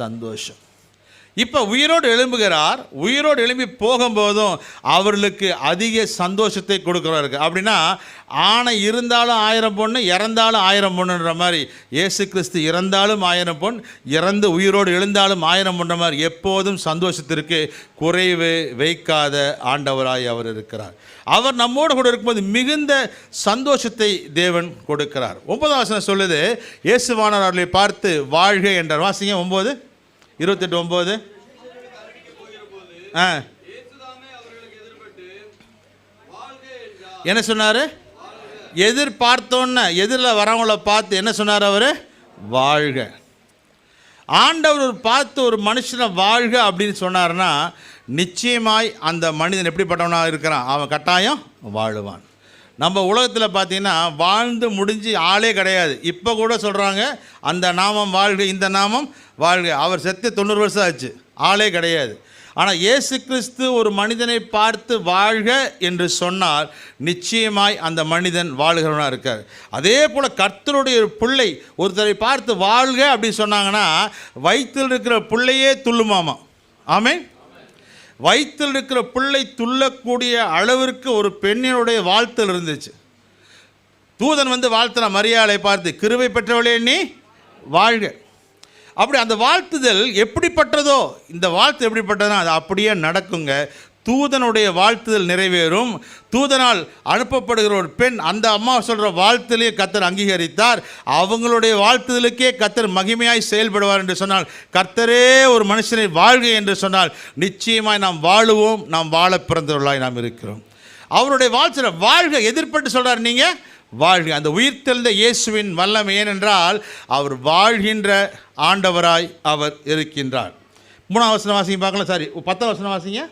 சந்தோஷம். இப்போ உயிரோடு எழும்புகிறார். உயிரோடு எழும்பி போகும்போதும் அவர்களுக்கு அதிக சந்தோஷத்தை கொடுக்குறாரு. அப்படின்னா ஆணை இருந்தாலும் 1000 பொண்ணு, இறந்தாலும் 1000 பொண்ணுன்ற மாதிரி இயேசு கிறிஸ்து இறந்தாலும் 1000 பொன், இறந்து உயிரோடு எழுந்தாலும் 1000 பொண்ணுன்ற மாதிரி எப்போதும் சந்தோஷத்திற்கு குறைவு வைக்காத ஆண்டவராய் அவர் இருக்கிறார். அவர் நம்மோடு கூட இருக்கும்போது மிகுந்த சந்தோஷத்தை தேவன் கொடுக்கிறார். 9ஆம் வசனம் சொல்லுது, இயேசுவானவர் அவர்களை பார்த்து வாழ்க என்றார். வாசிங்க 9:28. என்ன சொன்னார்? எதிர்பார்த்தோன்னு எதிரில் வரவங்கள பார்த்து என்ன சொன்னார்? அவர் வாழ்க. ஆண்டவர் பார்த்து ஒரு மனுஷனை வாழ்க அப்படின்னு சொன்னார்னா நிச்சயமாய் அந்த மனிதன் எப்படிப்பட்டவனாக இருக்கிறான்? அவன் கட்டாயம் வாழுவான். நம்ம உலகத்தில் பார்த்தீங்கன்னா வாழ்ந்து முடிஞ்சு ஆளே கிடையாது. இப்போ கூட சொல்கிறாங்க அந்த நாமம் வாழ்க, இந்த நாமம் வாழ்க. அவர் செத்து 90 வருஷம் ஆச்சு, ஆளே கிடையாது. ஆனால் இயேசு கிறிஸ்து ஒரு மனிதனை பார்த்து வாழ்க என்று சொன்னால் நிச்சயமாய் அந்த மனிதன் வாழ்கிறவனாக இருக்கார். அதே போல் கர்த்தருடைய ஒரு பிள்ளை ஒருத்தரை பார்த்து வாழ்க அப்படின்னு சொன்னாங்கன்னா வயிற்றில் இருக்கிற பிள்ளையே துள்ளுமாமா. ஆமென். வயிற்றில் இருக்கிற பிள்ளை துள்ளக்கூடிய அளவிற்கு ஒரு பெண்ணினுடைய வாழ்த்தல் இருந்துச்சு. தூதன் வாழ்த்தின மரியாளை பார்த்து, கிருபை பெற்றவளே நீ வாழ்க. அப்படி அந்த வாழ்த்துதல் எப்படிப்பட்டதோ, இந்த வாழ்த்து எப்படிப்பட்டதோ அது அப்படியே நடக்குங்க. தூதனுடைய வாழ்த்துதல் நிறைவேறும். தூதனால் அனுப்பப்படுகிற ஒரு பெண் அந்த அம்மா சொல்கிற வாழ்த்துலேயே கர்த்தர் அங்கீகரித்தார். அவங்களுடைய வாழ்த்துதலுக்கே கர்த்தர் மகிமையாய் செயல்படுவார் என்று சொன்னால், கர்த்தரே ஒரு மனுஷனை வாழ்க என்று சொன்னால் நிச்சயமாய் நாம் வாழுவோம். நாம் வாழ பிறந்தவர்களாய் நாம் இருக்கிறோம். அவருடைய வாழ்த்து வாழ்க எதிர்பட்டு சொல்கிறார், நீங்கள் வாழ்க. அந்த உயிர்த்தெழுந்த இயேசுவின் வல்லமை ஏனென்றால் அவர் வாழ்கின்ற ஆண்டவராய் அவர் இருக்கின்றார். 3ஆம் வசனம் வாசிங்க பார்க்கலாம். சாரி 10ஆம் வசனம் வாசிங்க.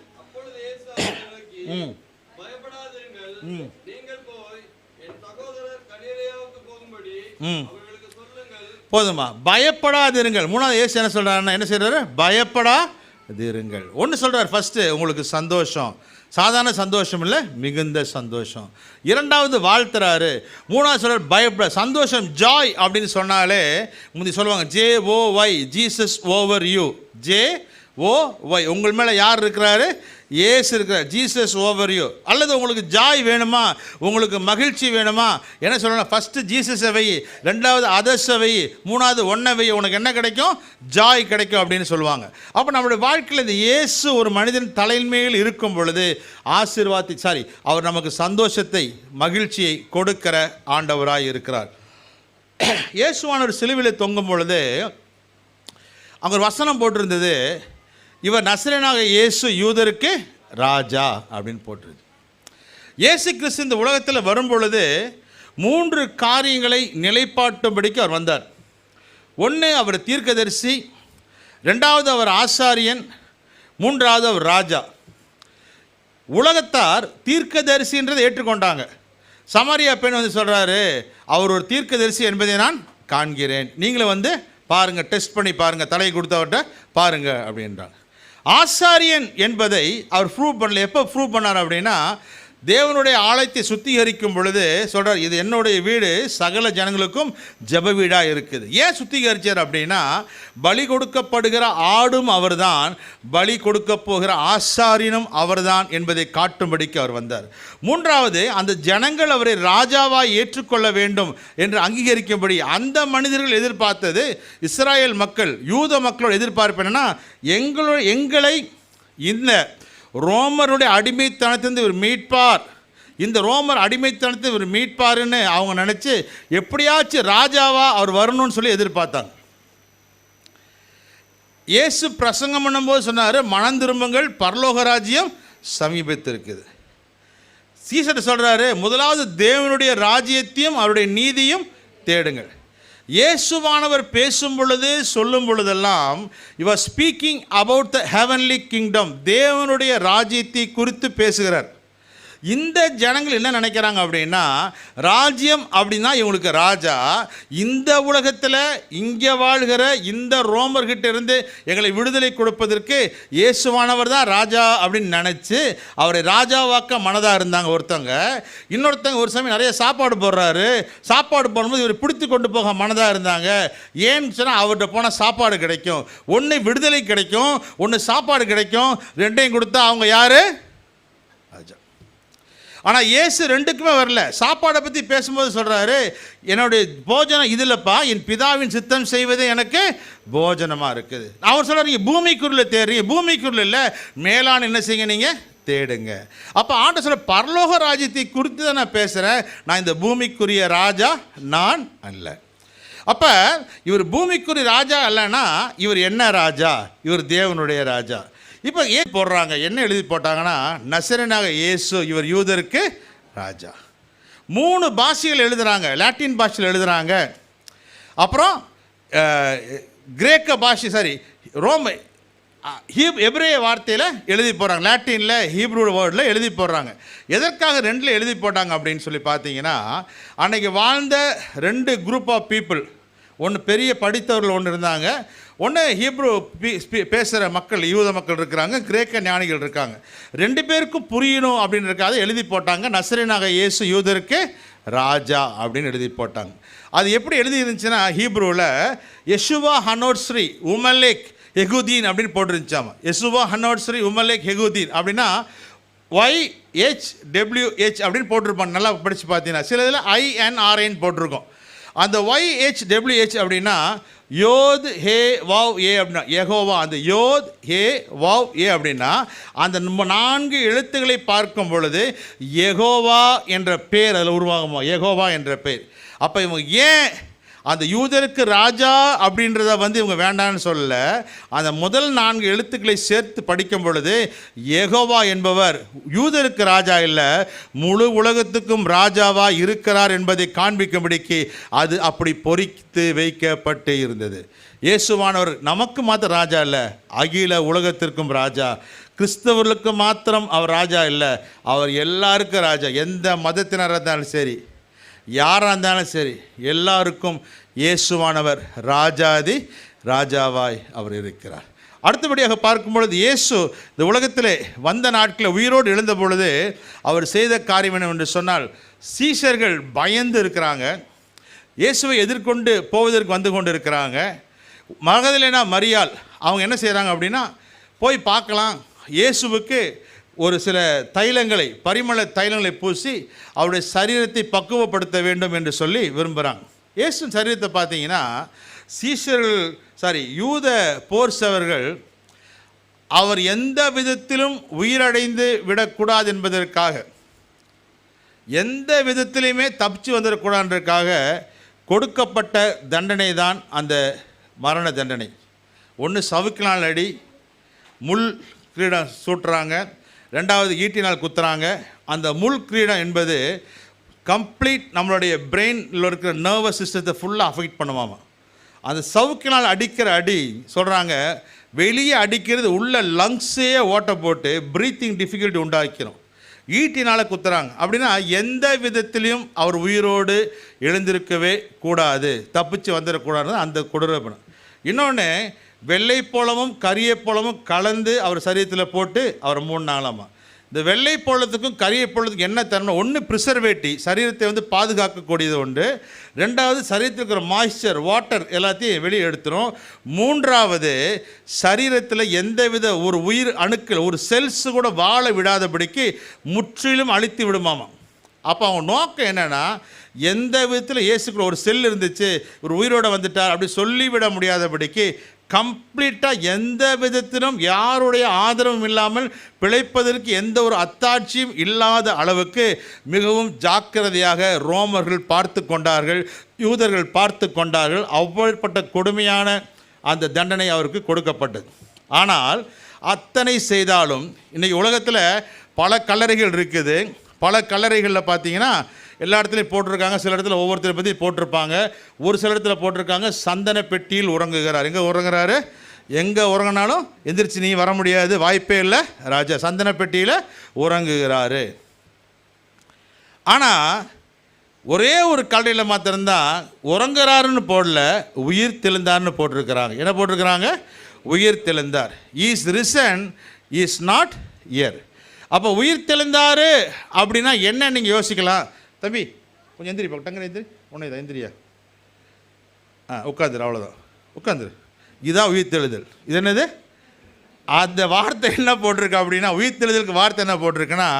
போதுமா? பயப்படாதிருங்கள். 3ஆவது இயேசு என்ன சொல்றாருன்னா, என்ன செய்யறாரு? பயப்படாதிருங்கள். ஒன்று சொல்றாரு, ஃபர்ஸ்ட் உங்களுக்கு சந்தோஷம், சாதாரண சந்தோஷம் இல்லை, மிகுந்த சந்தோஷம். 2வது வாழ்த்துறாரு. 3வது சொல்றாரு பயப்பட. சந்தோஷம் ஜாய் அப்படின்னு சொன்னாலே முந்தி சொல்லுவாங்க JOY, Jesus over you. JOY, உங்கள் மேலே யார் இருக்கிறாரு? இயேசு இருக்கிறார். Jesus over you. அல்லது உங்களுக்கு ஜாய் வேணுமா, உங்களுக்கு மகிழ்ச்சி வேணுமா, என்ன சொல்லணும்? ஃபஸ்ட்டு ஜீசஸை வை, 2வது அதர்ஸை வை, 3வது ஒன்றை வை, உனக்கு என்ன கிடைக்கும்? ஜாய் கிடைக்கும் அப்படின்னு சொல்லுவாங்க. அப்போ நம்மளுடைய வாழ்க்கையில் இந்த இயேசு ஒரு மனிதன் தலையின் மேல் இருக்கும் பொழுது அவர் நமக்கு சந்தோஷத்தை, மகிழ்ச்சியை கொடுக்கிற ஆண்டவராய் இருக்கிறார். இயேசுவானவர் சிலுவையில் தொங்கும் பொழுது அங்கே ஒரு வசனம் போட்டிருந்தது, இவர் நசரேயனாக இயேசு யூதருக்கு ராஜா அப்படின்னு போட்டிருக்கு. இயேசு கிறிஸ்து இந்த உலகத்தில் வரும் பொழுது 3 காரியங்களை நிலைப்பாட்டும்படிக்கு அவர் வந்தார். ஒன்று, அவர் தீர்க்கதரிசி, 2வது அவர் ஆசாரியன், 3வது அவர் ராஜா. உலகத்தார் தீர்க்கதரிசின்றதை ஏற்றுக்கொண்டாங்க. சமாரியா பெண் வந்து சொல்கிறாரு, அவர் ஒரு தீர்க்கதரிசி என்பதை நான் காண்கிறேன், நீங்களும் வந்து பாருங்கள், டெஸ்ட் பண்ணி பாருங்கள், தலையை கொடுத்தவர்கிட்ட பாருங்கள் அப்படின்றாங்க. ஆசாரியன் என்பதை அவர் ப்ரூவ் பண்ணல. எப்போ ப்ரூவ் பண்ணார் அப்படின்னா, தேவனுடைய ஆலயத்தை சுத்திகரிக்கும் பொழுது சொல்கிறார், இது என்னுடைய வீடு, சகல ஜனங்களுக்கும் ஜெப வீடாக இருக்குது. ஏன் சுத்திகரித்தார் அப்படின்னா, பலி கொடுக்கப்படுகிற ஆடும் அவர்தான், பலி கொடுக்க போகிற ஆசாரியனும் அவர்தான் என்பதை காட்டும்படிக்கு அவர் வந்தார். 3வது, அந்த ஜனங்கள் அவரை ராஜாவாக ஏற்றுக்கொள்ள வேண்டும் என்று அங்கீகரிக்கும்படி அந்த மனிதர்கள் எதிர்பார்த்தது. இஸ்ராயேல் மக்கள், யூத மக்களோட எதிர்பார்ப்பு என்னன்னா, எங்களை இந்த ரோமருடைய அடிமைத்தனத்திலிருந்து இவர் மீட்பார், இந்த ரோமர் அடிமைத்தனத்தை இவர் மீட்பாருன்னு அவங்க நினச்சி எப்படியாச்சும் ராஜாவா அவர் வரணும்னு சொல்லி எதிர்பார்த்தாங்க. இயேசு பிரசங்கம் பண்ணும்போது சொன்னார், மனம் திரும்புங்கள், பரலோக ராஜ்யம் சமீபத்திருக்குது. சீசர் சொல்கிறாரு, முதலாவது தேவனுடைய ராஜ்யத்தையும் அவருடைய நீதியும் தேடுங்கள். இயேசுவானவர் பேசும் பொழுது சொல்லும் பொழுதெல்லாம் இவர் speaking about the heavenly kingdom, தேவனுடைய ராஜ்யத்தை குறித்து பேசுகிறார். இந்த ஜனங்கள் என்ன நினைக்கிறாங்க அப்படின்னா, ராஜ்யம் அப்படின்னா இவங்களுக்கு ராஜா, இந்த உலகத்தில் இங்கே வாழ்கிற இந்த ரோமர்கிட்ட இருந்து எங்களை விடுதலை கொடுப்பதற்கு இயேசுவானவர் தான் ராஜா அப்படின்னு நினச்சி அவரை ராஜாவாக்க மனதாக இருந்தாங்க ஒருத்தங்க. இன்னொருத்தங்க ஒரு சமயம் நிறைய சாப்பாடு போடுறாரு, சாப்பாடு போடும்போது இவர் பிடித்து கொண்டு போக மனதாக இருந்தாங்க. ஏன்னு சொன்னால் அவர்கிட்ட போனால் சாப்பாடு கிடைக்கும், ஒன்று விடுதலை கிடைக்கும், ஒன்று சாப்பாடு கிடைக்கும், ரெண்டையும் கொடுத்தா அவங்க யார்? ராஜா. ஆனால் இயேசு ரெண்டுக்குமே வரல. சாப்பாடை பற்றி பேசும்போது சொல்கிறாரு, என்னுடைய போஜனம் இதில்ப்பா, என் பிதாவின் சித்தம் செய்வதே எனக்கு போஜனமாக இருக்குது. அவர் சொல்கிறார், நீங்கள் பூமிக்குள்ள தேடுறீங்க, பூமிக்குள்ள இல்லை, மேலான என்ன செய்யுங்க, நீங்கள் தேடுங்க. அப்போ ஆண்டவர் சொல்ல, பரலோக ராஜ்யத்தை குறித்து தான் நான் பேசுகிறேன், நான் இந்த பூமிக்குரிய ராஜா நான் அல்ல. அப்போ இவர் பூமிக்குரிய ராஜா அல்லனா இவர் என்ன ராஜா? இவர் தேவனுடைய ராஜா. இப்போ ஏன் போடுறாங்க, என்ன எழுதி போட்டாங்கன்னா, நசரேயனாக இயேசு இவர் யூதருக்கு ராஜா. 3 பாஷைகள் எழுதுகிறாங்க, லாட்டின் பாஷையில் எழுதுகிறாங்க, அப்புறம் கிரேக்க பாஷை எபிரேய வார்த்தையில் எழுதி போடுறாங்க, லாட்டினில் ஹீப்ரூ வேர்டில் எழுதி போடுறாங்க. எதற்காக 2ல் எழுதி போட்டாங்க அப்படின்னு சொல்லி பார்த்தீங்கன்னா, அன்றைக்கி வாழ்ந்த 2 குரூப் ஆஃப் பீப்புள், ஒன்று பெரிய படித்தவர்கள் ஒன்று இருந்தாங்க, ஒன்று ஹீப்ரூ பேசுகிற மக்கள், யூத மக்கள் இருக்கிறாங்க, கிரேக்க ஞானிகள் இருக்காங்க. 2 பேருக்கும் புரியணும் அப்படின்றதுக்காக எழுதி போட்டாங்க, நசரேயனாக இயேசு யூதருக்கு ராஜா அப்படின்னு எழுதி போட்டாங்க. அது எப்படி எழுதி இருந்துச்சுன்னா, ஹீப்ரூவில் யெசுவா ஹனோட்ஸ்ரி உமலேக் ஹெகுதீன் அப்படின்னு போட்டுருந்துச்சாமா. யெசுவா ஹனோட்ஸ்ரி உமலேக் ஹெகுதீன் அப்படின்னா YHWH அப்படின்னு போட்டிருப்பாங்க. நல்லா படித்து பார்த்தீங்கன்னா சில இதில் INRN போட்டிருக்கோம். அந்த YHWH அப்படின்னா யோத் ஹே வாவ் ஏ அப்படின்னா யெகோவா. அந்த யோத் ஹே வாவ் ஏ அப்படின்னா அந்த 4 எழுத்துக்களை பார்க்கும் பொழுது யெகோவா என்ற பேர் அதில் உருவாகுமா, யெகோவா என்ற பேர். அப்போ இவங்க ஏன் அந்த யூதருக்கு ராஜா அப்படின்றத இவங்க வேண்டான்னு சொல்லல, அந்த முதல் 4 எழுத்துக்களை சேர்த்து படிக்கும் பொழுது யெகோவா என்பவர் யூதருக்கு ராஜா இல்லை, முழு உலகத்துக்கும் ராஜாவாக இருக்கிறார் என்பதை காண்பிக்கும்படிக்கு அது அப்படி பொறித்து வைக்கப்பட்டு இருந்தது. இயேசுவானவர் நமக்கு மாத்திரம் ராஜா இல்லை, அகில உலகத்திற்கும் ராஜா. கிறிஸ்தவர்களுக்கு மாத்திரம் அவர் ராஜா இல்லை, அவர் எல்லாருக்கும் ராஜா. எந்த மதத்தினராக இருந்தாலும் சரி, யாராக இருந்தாலும் சரி, எல்லாருக்கும் இயேசுவானவர் ராஜாதி ராஜாவாய் அவர் இருக்கிறார். அடுத்தபடியாக பார்க்கும் பொழுது இயேசு இந்த உலகத்திலே வந்த நாட்களில் உயிரோடு எழுந்த பொழுது அவர் செய்த காரியம் என்னவென்று சொன்னால், சீஷர்கள் பயந்து இருக்கிறாங்க, இயேசுவை எதிர்கொண்டு போவதற்கு வந்து கொண்டு இருக்கிறாங்க. மகதலேனா மரியாள் அவங்க என்ன செய்கிறாங்க அப்படின்னா, போய் பார்க்கலாம், இயேசுவுக்கு ஒரு சில தைலங்களை, பரிமள தைலங்களை பூசி அவருடைய சரீரத்தை பக்குவப்படுத்த வேண்டும் என்று சொல்லி விரும்புகிறாங்க. இயேசு சரீரத்தை பார்த்தீங்கன்னா, யூத போர்ச்சவர்கள் அவர் எந்த விதத்திலும் உயிரடைந்து விடக்கூடாது என்பதற்காக, எந்த விதத்திலையுமே தப்பிச்சு வந்துடக்கூடாதுன்றதுக்காக கொடுக்கப்பட்ட தண்டனை தான் அந்த மரண தண்டனை. ஒன்று சவுக்கினால் அடி, முள் கிரீடம் சூட்டுறாங்க, ரெண்டாவது ஈட்டினால் குத்துறாங்க. அந்த முள் கிரீடம் என்பது கம்ப்ளீட் நம்மளுடைய பிரெயினில் இருக்கிற நர்வஸ் சிஸ்டத்தை ஃபுல்லாக அஃபெக்ட் பண்ணுவாமா. அந்த சவுக்கினால் அடிக்கிற அடி சொல்கிறாங்க, வெளியே அடிக்கிறது உள்ள லங்ஸே ஓட்ட போட்டு ப்ரீத்திங் டிஃபிகல்ட்டி உண்டாக்கிறோம். ஈட்டினால் குத்துறாங்க அப்படின்னா எந்த விதத்திலையும் அவர் உயிரோடு எழுந்திருக்கவே கூடாது, தப்பிச்சு வந்துடக்கூடாது. அந்த கொடூரப்பணம். இன்னொன்று, வெள்ளை போலமும் கரிய போலமும் கலந்து அவர் சரீரத்தில் போட்டு அவர் 3 நாளாமா. இந்த வெள்ளை போலத்துக்கும் கரிய போலத்துக்கும் என்ன தரணும்? ஒன்று ப்ரிசர்வேட்டிவ், சரீரத்தை பாதுகாக்கக்கூடியது உண்டு. ரெண்டாவது, சரீரத்தில் இருக்கிற மாய்ஸ்சர், வாட்டர் எல்லாத்தையும் வெளியே எடுத்துரும். மூன்றாவது, சரீரத்தில் எந்தவித ஒரு உயிர் அணுக்கள், ஒரு செல்ஸு கூட வாழ விடாதபடிக்கு முற்றிலும் அழித்து விடுமாமா. அப்போ அவங்க நோக்கம் என்னென்னா, எந்த விதத்தில் இயேசுக்குள்ள ஒரு செல் இருந்துச்சு, ஒரு உயிரோடு வந்துட்டார் அப்படி சொல்லிவிட முடியாதபடிக்கு கம்ப்ளீட்டாக எந்த விதத்திலும் யாருடைய ஆதரவும் இல்லாமல் பிழைப்பதற்கு எந்த ஒரு அத்தாட்சியும் இல்லாத அளவுக்கு மிகவும் ஜாக்கிரதையாக ரோமர்கள் பார்த்து கொண்டார்கள், யூதர்கள் பார்த்து கொண்டார்கள். அவ்வளவுப்பட்ட கொடுமையான அந்த தண்டனை அவருக்கு கொடுக்கப்பட்டது. ஆனால் அத்தனை செய்தாலும் இன்றைக்கி உலகத்தில் பல கல்லறைகள் இருக்குது. பல கல்லறைகளில் பார்த்தீங்கன்னா எல்லா இடத்துலையும் போட்டிருக்காங்க, சில இடத்துல ஒவ்வொருத்தரை பற்றி போட்டிருப்பாங்க. ஒரு சில இடத்துல போட்டிருக்காங்க, சந்தன பெட்டியில் உறங்குகிறார். எங்கே உறங்குறாரு? எங்கே உறங்கினாலும் எந்திரிச்சு நீ வர முடியாது, வாய்ப்பே இல்லை ராஜா, சந்தன பெட்டியில் உறங்குகிறாரு. ஆனால் ஒரே ஒரு கல்லறையில் மாத்திரம்தான் உறங்குறாருன்னு போடல, உயிர் தெழுந்தார்னு போட்டிருக்கிறாங்க. என்ன போட்டிருக்கிறாங்க? உயிர் தெழுந்தார். Is risen, is not here. அப்போ உயிர் தெழுந்தார் அப்படின்னா என்ன நீங்கள் யோசிக்கலாம். தம்பி கொஞ்சம் எந்திரி, டங்குன்னு எந்திரி, உன்னை தான் எந்திரியா, உட்காந்துரு, அவ்வளோதான், உட்காந்துரு. இதுதான் உயிர் தெழுதல். இது என்னது? அந்த வார்த்தை என்ன போட்டிருக்கு அப்படின்னா, உயிர் தெழுதலுக்கு வார்த்தை என்ன போட்டிருக்குன்னா,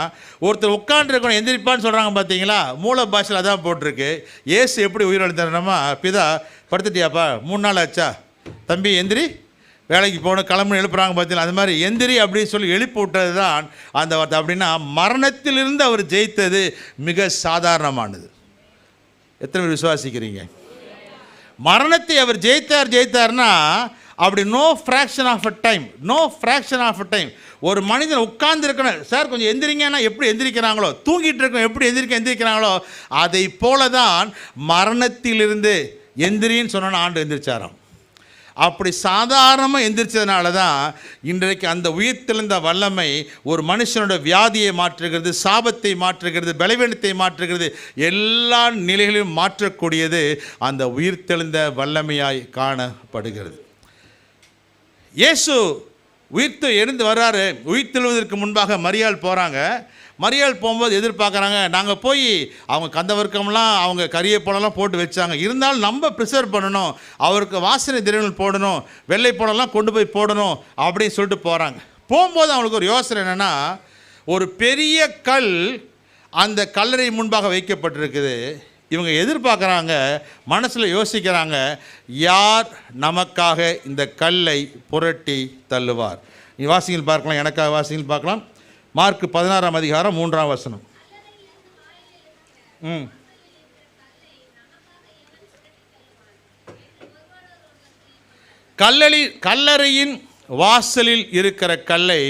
ஒருத்தர் உட்காந்துருக்கணும் எந்திரிப்பான்னு சொல்கிறாங்க பார்த்தீங்களா, மூல பாஷையில் அதான் போட்டிருக்கு. ஏசு எப்படி உயிர் எழுந்தாருன்னா, பிதா படுத்துட்டியாப்பா 3 நாள் ஆச்சா, தம்பி எந்திரி, வேலைக்கு போகணும், கிளம்புன்னு எழுப்புறாங்க பார்த்தீங்களா, அது மாதிரி எந்திரி அப்படின்னு சொல்லி எழுப்பி விட்டது தான் அந்த வார்த்தை. அப்படின்னா மரணத்திலிருந்து அவர் ஜெயித்தது மிக சாதாரணமானது. எத்தனை பேர் விசுவாசிக்கிறீங்க? மரணத்தை அவர் ஜெயித்தார்னா அப்படி no fraction of a time. ஒரு மனிதன் உட்கார்ந்துருக்கணும், சார் கொஞ்சம் எந்திரிங்கன்னா எப்படி எந்திரிக்கிறாங்களோ, தூங்கிட்டு இருக்கணும் எப்படி எந்திரிக்கிறாங்களோ, அதை போல தான் மரணத்திலிருந்து எந்திரின்னு சொன்னோன்னு ஆண்டு எந்திரிச்சாராம். அப்படி சாதாரணமாக எந்திரிச்சதுனால தான் இன்றைக்கு அந்த உயிர்த்தெழுந்த வல்லமை ஒரு மனுஷனோட வியாதியை மாற்றுகிறது, சாபத்தை மாற்றுகிறது, பலவீனத்தை மாற்றுகிறது, எல்லா நிலைகளையும் மாற்றக்கூடியது அந்த உயிர்த்தெழுந்த வல்லமையாய் காணப்படுகிறது. இயேசு உயிர்த்து எழுந்து வர்றாரு. உயிர்த்தெழுவதற்கு முன்பாக மரியாள் போகிறாங்க. மரியாள் போகும்போது எதிர்பார்க்குறாங்க, நாங்கள் போய் அவங்க கந்தவர்க்கம்லாம் அவங்க கரிய போலலாம் போட்டு வச்சாங்க, இருந்தாலும் நம்ம ப்ரிசர்வ் பண்ணணும், அவருக்கு வாசனை திரவியங்கள் போடணும், வெள்ளை போலலாம் கொண்டு போய் போடணும் அப்படின்னு சொல்லிட்டு போகிறாங்க. போகும்போது அவங்களுக்கு ஒரு யோசனை என்னென்னா, ஒரு பெரிய கல் அந்த கல்லறை முன்பாக வைக்கப்பட்டிருக்குது. இவங்க எதிர்பார்க்குறாங்க, மனசில் யோசிக்கிறாங்க, யார் நமக்காக இந்த கல்லை புரட்டி தள்ளுவார்? நீ வாசிகள் பார்க்கலாம், எனக்காக வாசிகள் பார்க்கலாம். மார்க் 16ஆம் அதிகாரம் 3ஆம் வசனம். கல்லறையின் வாசலில் இருக்கிற கல்லை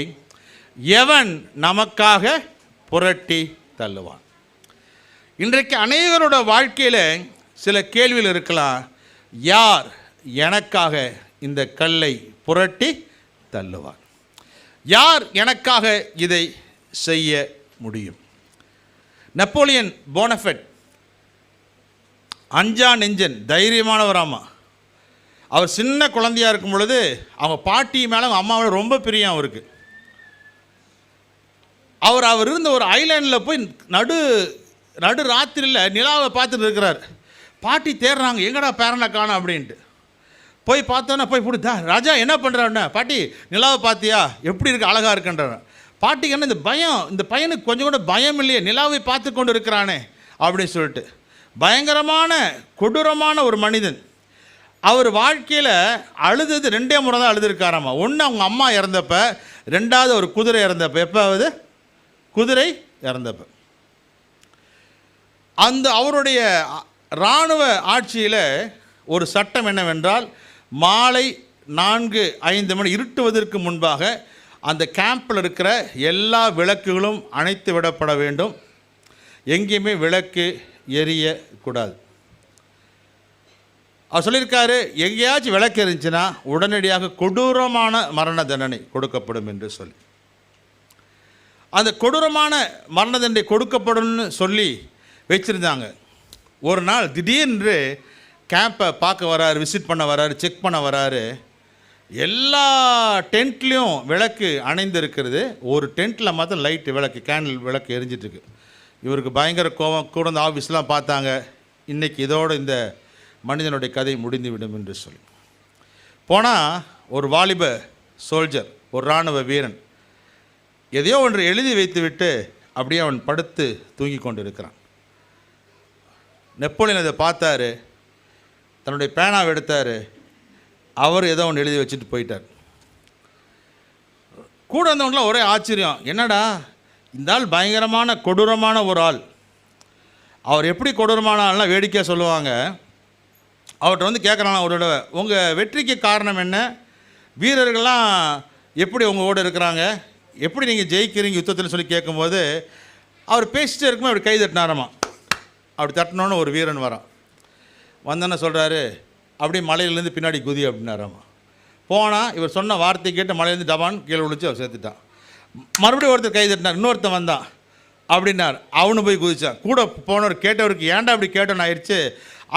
எவன் நமக்காக புரட்டி தள்ளுவான்? இன்றைக்கு அநேகரோட வாழ்க்கையில் சில கேள்விகள் இருக்கலாம். யார் எனக்காக இந்த கல்லை புரட்டி தள்ளுவார்? யார் எனக்காக இதை செய்ய முடியும்? நெப்போலியன் போனபர்ட் அஞ்சா நெஞ்சன், தைரியமானவராமா. அவர் சின்ன குழந்தையாக இருக்கும் பொழுது அவங்க பாட்டி மேலே அவங்க அம்மாவோட ரொம்ப பிரியம் அவருக்கு. அவர் இருந்த ஒரு ஐலாண்டில் போய் நடு ராத்திரியில் நிலாவை பார்த்துட்டு இருக்கிறார். பாட்டி தேடுறாங்க, எங்கடா பேரனை காணோம் அப்படின்ட்டு. போய் பார்த்தோன்னா போய் பிடித்தா, ராஜா என்ன பண்ணுறாருன்னா, பாட்டி நிலாவை பார்த்தியா, எப்படி இருக்கு, அழகாக இருக்குன்றார். பாட்டிக்கு என்ன இந்த பயம், இந்த பையனுக்கு கொஞ்சம் கூட பயம் இல்லையே, நிலாவை பார்த்து கொண்டு இருக்கிறானே அப்படின்னு சொல்லிட்டு. பயங்கரமான கொடூரமான ஒரு மனிதன். அவர் வாழ்க்கையில் அழுதது 2 முறை தான் அழுதுருக்காராமா. ஒன்று அவங்க அம்மா இறந்தப்ப, 2வது ஒரு குதிரை இறந்தப்ப. எப்பாவது குதிரை இறந்தப்ப. அந்த அவருடைய இராணுவ ஆட்சியில் ஒரு சட்டம் என்னவென்றால், மாலை 4-5 மணி இருட்டுவதற்கு முன்பாக அந்த கேம்பில் இருக்கிற எல்லா விளக்குகளும் அணைத்து விடப்பட வேண்டும். எங்கேயுமே விளக்கு எரியக்கூடாது. அவர் சொல்லியிருக்காரு, எங்கேயாச்சும் விளக்கு இருந்துச்சுன்னா உடனடியாக கொடூரமான மரண தண்டனை கொடுக்கப்படும் என்று சொல்லி. அந்த கொடூரமான மரண தண்டனை கொடுக்கப்படும்னு சொல்லி வச்சுருந்தாங்க. ஒரு நாள் திடீரென்று கேம்பை பார்க்க வராரு, விசிட் பண்ண வராரு, செக் பண்ண வராரு. எல்லா டென்ட்லேயும் விளக்கு அணைந்து இருக்கிறது. ஒரு டென்ட்டில் மாத்திரம் லைட்டு விளக்கு, கேண்டில் விளக்கு எரிஞ்சிட்ருக்கு. இவருக்கு பயங்கர கோபம். கூட இந்த ஆஃபீஸ்லாம் பார்த்தாங்க, இன்றைக்கி இதோடு இந்த மனிதனுடைய கதை முடிந்துவிடும் என்று சொல்லி. போனால் ஒரு வாலிப சோல்ஜர், ஒரு இராணுவ வீரன் எதையோ ஒன்று எழுதி வைத்துவிட்டு அப்படியே அவன் படுத்து தூங்கி கொண்டு இருக்கிறான். நெப்போலியன் அதை பார்த்தாரு, தன்னுடைய பேனாவை எடுத்தார், அவர் ஏதோ ஒன்று எழுதி வச்சுட்டு போயிட்டார். கூட வந்தவங்களாம் ஒரே ஆச்சரியம், என்னடா இந்த ஆள் பயங்கரமான கொடூரமான ஒரு ஆள். அவர் எப்படி கொடூரமான ஆள்லாம் வேடிக்கையாக சொல்லுவாங்க. அவர்கிட்ட வந்து கேட்குறாங்க ஒரு தடவை, உங்கள் வெற்றிக்கு காரணம் என்ன, வீரர்கள்லாம் எப்படி உங்களோடு இருக்கிறாங்க, எப்படி நீங்கள் ஜெயிக்கிறீங்க யுத்தத்தில் சொல்லி கேட்கும்போது அவர் பேசிட்டே இருக்கும்போது அப்படி கை தட்டினாராமா. அப்படி தட்டினோன்னு ஒரு வீரன் வரான். வந்தோன்னு சொல்கிறாரு, அப்படியே மலையிலேருந்து பின்னாடி குதி அப்படின்னாராமா. போனால் இவர் சொன்ன வார்த்தை கேட்டு மலையிலேருந்து டபான் கீழே விழிச்சு அவர் சேர்த்துட்டான். மறுபடியும் ஒருத்தர் கை தட்டினார், இன்னொருத்தன் வந்தான் அப்படின்னார், அவனு போய் குதிச்சான். கூட போனவர் கேட்டவருக்கு ஏன்டா அப்படி கேட்டோன்னு ஆயிடுச்சு.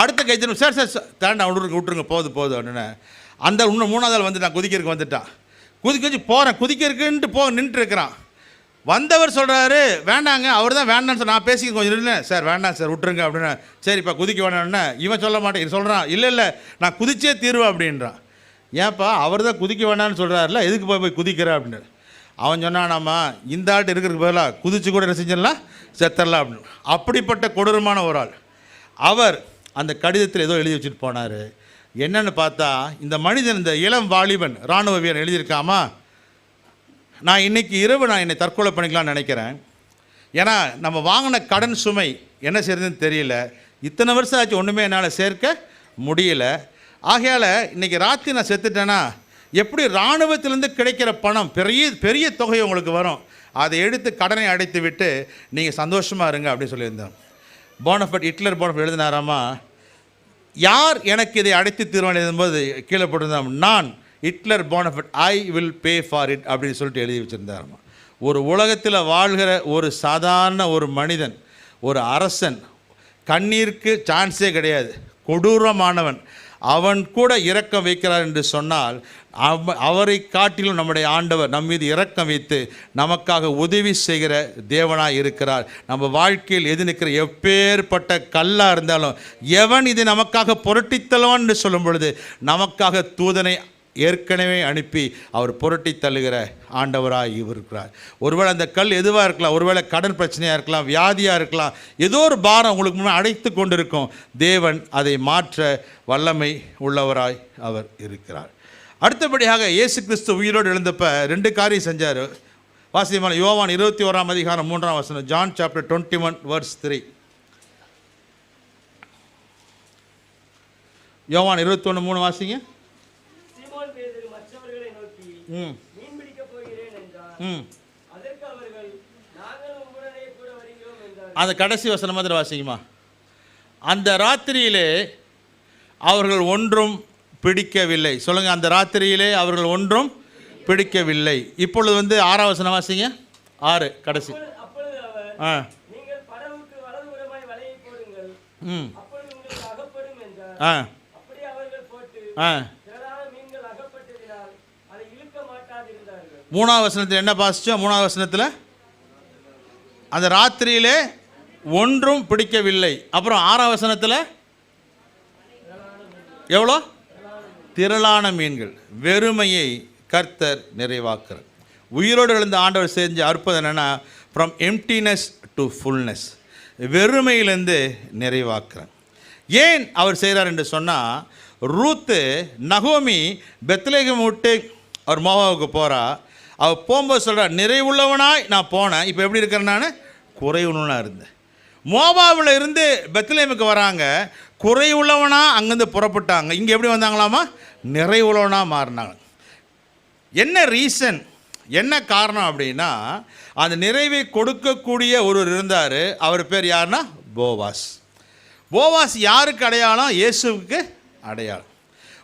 அடுத்த கை தட்டி, சார் சார் தாண்டா விட்டுருங்க போகுது அப்படின்னு. அந்த இன்னும் 3வது ஆள் வந்துட்டான், குதிக்கிறதுக்கு வந்துட்டான். குதிக்க வச்சு போகிறேன், குதிக்கிறதுக்குன்ட்டு நின்றுட்டுருக்கிறான். வந்தவர் சொல்கிறாரு, வேண்டாங்க, அவர் தான் வேண்டான்னு சொல்ல, நான் பேசிக்க கொஞ்சம் இல்லை சார், வேண்டாம் சார் விட்டுருங்க அப்படின்னா. சரிப்பா குதிக்க வேண்டாம்னா இவன் சொல்ல மாட்டேன், இது சொல்கிறான், இல்லை நான் குதிச்சே தீர்வேன் அப்படின்றான். ஏன்ப்பா அவர் தான் குதிக்க வேண்டாம்னு சொல்கிறாருல, எதுக்கு போய் குதிக்கிற அப்படின்னு. அவன் சொன்னானாம்மா, இந்த ஆட்டு இருக்கிறதுக்கு பதிலாக குதிச்சு கூட என்ன செஞ்சிடலாம், செத்தரலாம் அப்படின்னு. அப்படிப்பட்ட கொடூரமான ஒரு ஆள். அவர் அந்த கடிதத்தில் ஏதோ எழுதி வச்சுட்டு போனார். என்னென்னு பார்த்தா, இந்த மனிதன், இந்த இளம் வாலிபன் இராணுவ வீரன் எழுதியிருக்காமா, நான் இன்றைக்கி இரவு நான் என்னை தற்கொலை பண்ணிக்கலாம்னு நினைக்கிறேன். ஏன்னா நம்ம வாங்கின கடன் சுமை என்ன செய்யறதுன்னு தெரியல, இத்தனை வருஷம் ஆச்சு ஒன்றுமே என்னால் சேர்க்க முடியல. ஆகையால் இன்றைக்கி ராத்திரி நான் செத்துட்டேன்னா எப்படி இராணுவத்திலேருந்து கிடைக்கிற பணம் பெரிய தொகை உங்களுக்கு வரும், அதை எடுத்து கடனை அடைத்து விட்டு நீங்கள் சந்தோஷமாக இருங்க அப்படின்னு சொல்லியிருந்தேன். போனஃபட், ஹிட்லர் போனஃபட் எழுதினாராமா, யார் எனக்கு இதை அடைத்து தீர்வான் எழுதும்போது கீழே போட்டிருந்தான், நான் Hitler Bonaparte I will pay for it அப்படின்னு சொல்லிட்டு எழுதி வச்சுருந்தாராமா. ஒரு உலகத்தில் வாழ்கிற ஒரு சாதாரண ஒரு மனிதன், ஒரு அரசன், கண்ணீருக்கு சான்ஸே கிடையாது, கொடூரமானவன், அவன் கூட இரக்கம் வைக்கிறார் என்று சொன்னால் அவரை காட்டிலும் நம்முடைய ஆண்டவர் நம் மீது இரக்கம் வைத்து நமக்காக உதவி செய்கிற தேவனாய் இருக்கிறார். நம்ம வாழ்க்கையில் எது நிற்கிற எப்பேற்பட்ட கல்லாக இருந்தாலும், எவன் இதை நமக்காக புரட்டித்தலவான் என்று சொல்லும் பொழுது நமக்காக தூதனை ஏற்கனவே அனுப்பி அவர் புரட்டி தள்ளுகிற ஆண்டவராக இருக்கிறார். ஒருவேளை அந்த கல் எதுவாக இருக்கலாம், ஒருவேளை கடன் பிரச்சனையாக இருக்கலாம், வியாதியாக இருக்கலாம், ஏதோ ஒரு பாரம் உங்களுக்கு முன்னாடி அடைத்து கொண்டிருக்கும். தேவன் அதை மாற்ற வல்லமை உள்ளவராய் அவர் இருக்கிறார். அடுத்தபடியாக இயேசு கிறிஸ்து உயிரோடு எழுந்தப்ப 2 காரியம் செஞ்சார். வாசியமான யோவான் 21:3 ஜான் சாப்டர் 21:3. யோவான் 21:3 வாசிங்க. அந்த கடைசி வசனம் மாதிரி வாசிக்குமா. அந்த ராத்திரியிலே அவர்கள் ஒன்றும் பிடிக்கவில்லை. சொல்லுங்க, அந்த ராத்திரியிலே அவர்கள் ஒன்றும் பிடிக்கவில்லை. இப்பொழுது 6வது வசனம் வாசிங்க. 6 கடைசி. மூணாவது வசனத்தில் என்ன பாசிச்சோம்? 3வது வசனத்தில் அந்த ராத்திரியிலே ஒன்றும் பிடிக்கவில்லை. அப்புறம் 6வது வசனத்தில் எவ்வளோ? திரளான மீன்கள். வெறுமையை கர்த்தர் நிறைவாக்குறார். உயிரோடு எழுந்த ஆண்டவர் செஞ்ச அற்புதம் என்னென்னா, ஃப்ரம் எம்டினஸ் டு ஃபுல்னஸ், வெறுமையிலேருந்து நிறைவாக்குறார். ஏன் அவர் செய்கிறார் என்று சொன்னால், ரூத்து நகோமி பெத்லகேம் விட்டு அவர் மோவாவுக்கு போகிறா. அவள் போகும்போது சொல்கிறார், நிறைவுள்ளவனாய் நான் போனேன், இப்போ எப்படி இருக்கிறேன், நான் குறைவுள்ளவனாக இருந்தேன். மோவாவில் இருந்து பெத்லெஹேமுக்கு வராங்க, குறைவுள்ளவனாக அங்கேருந்து புறப்பட்டாங்க. இங்கே எப்படி வந்தாங்களாமா? நிறைவுள்ளவனாக மாறினாங்க. என்ன ரீசன், என்ன காரணம் அப்படின்னா, அந்த நிறைவை கொடுக்கக்கூடிய ஒருவர் இருந்தார். அவர் பேர் யாருன்னா போவாஸ். போவாஸ் யாருக்கு அடையாளம்? இயேசுவுக்கு அடையாளம்.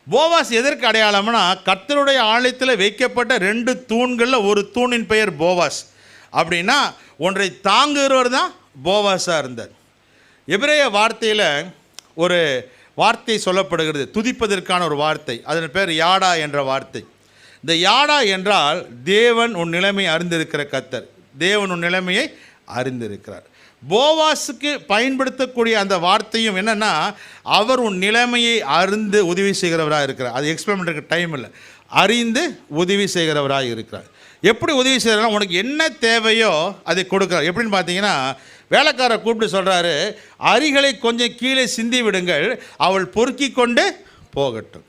போவாஸ் எதற்கு அடையாளம்னா, கர்த்தருடைய ஆலயத்தில் வைக்கப்பட்ட 2 தூண்களில் ஒரு தூணின் பெயர் போவாஸ். அப்படின்னா ஒன்றை தாங்குகிறவர் தான் போவாஸாக இருந்தார். எபிரேய வார்த்தையில் ஒரு வார்த்தை சொல்லப்படுகிறது, துதிப்பதற்கான ஒரு வார்த்தை. அதன் பேர் யாடா என்ற வார்த்தை. இந்த யாடா என்றால் தேவன் உன் நிலைமையை அறிந்திருக்கிற கர்த்தர், தேவன் உன் நிலைமையை அறிந்திருக்கிறார். போவாஸுக்கு பயன்படுத்தக்கூடிய அந்த வார்த்தையும் என்னென்னா, அவர் உன் நிலைமையை அறிந்து உதவி செய்கிறவராக இருக்கிறார். அது எக்ஸ்பிளைன் பண்ணுறதுக்கு டைம் இல்லை. அறிந்து உதவி செய்கிறவராக இருக்கிறார். எப்படி உதவி செய்கிறார்? உனக்கு என்ன தேவையோ அதை கொடுக்குறார். எப்படின்னு பார்த்தீங்கன்னா, வேலைக்காரரை கூப்பிட்டு சொல்கிறாரு, அரிகளை கொஞ்சம் கீழே சிந்தி விடுங்கள், அவள் பொறுக்கி கொண்டு போகட்டும்.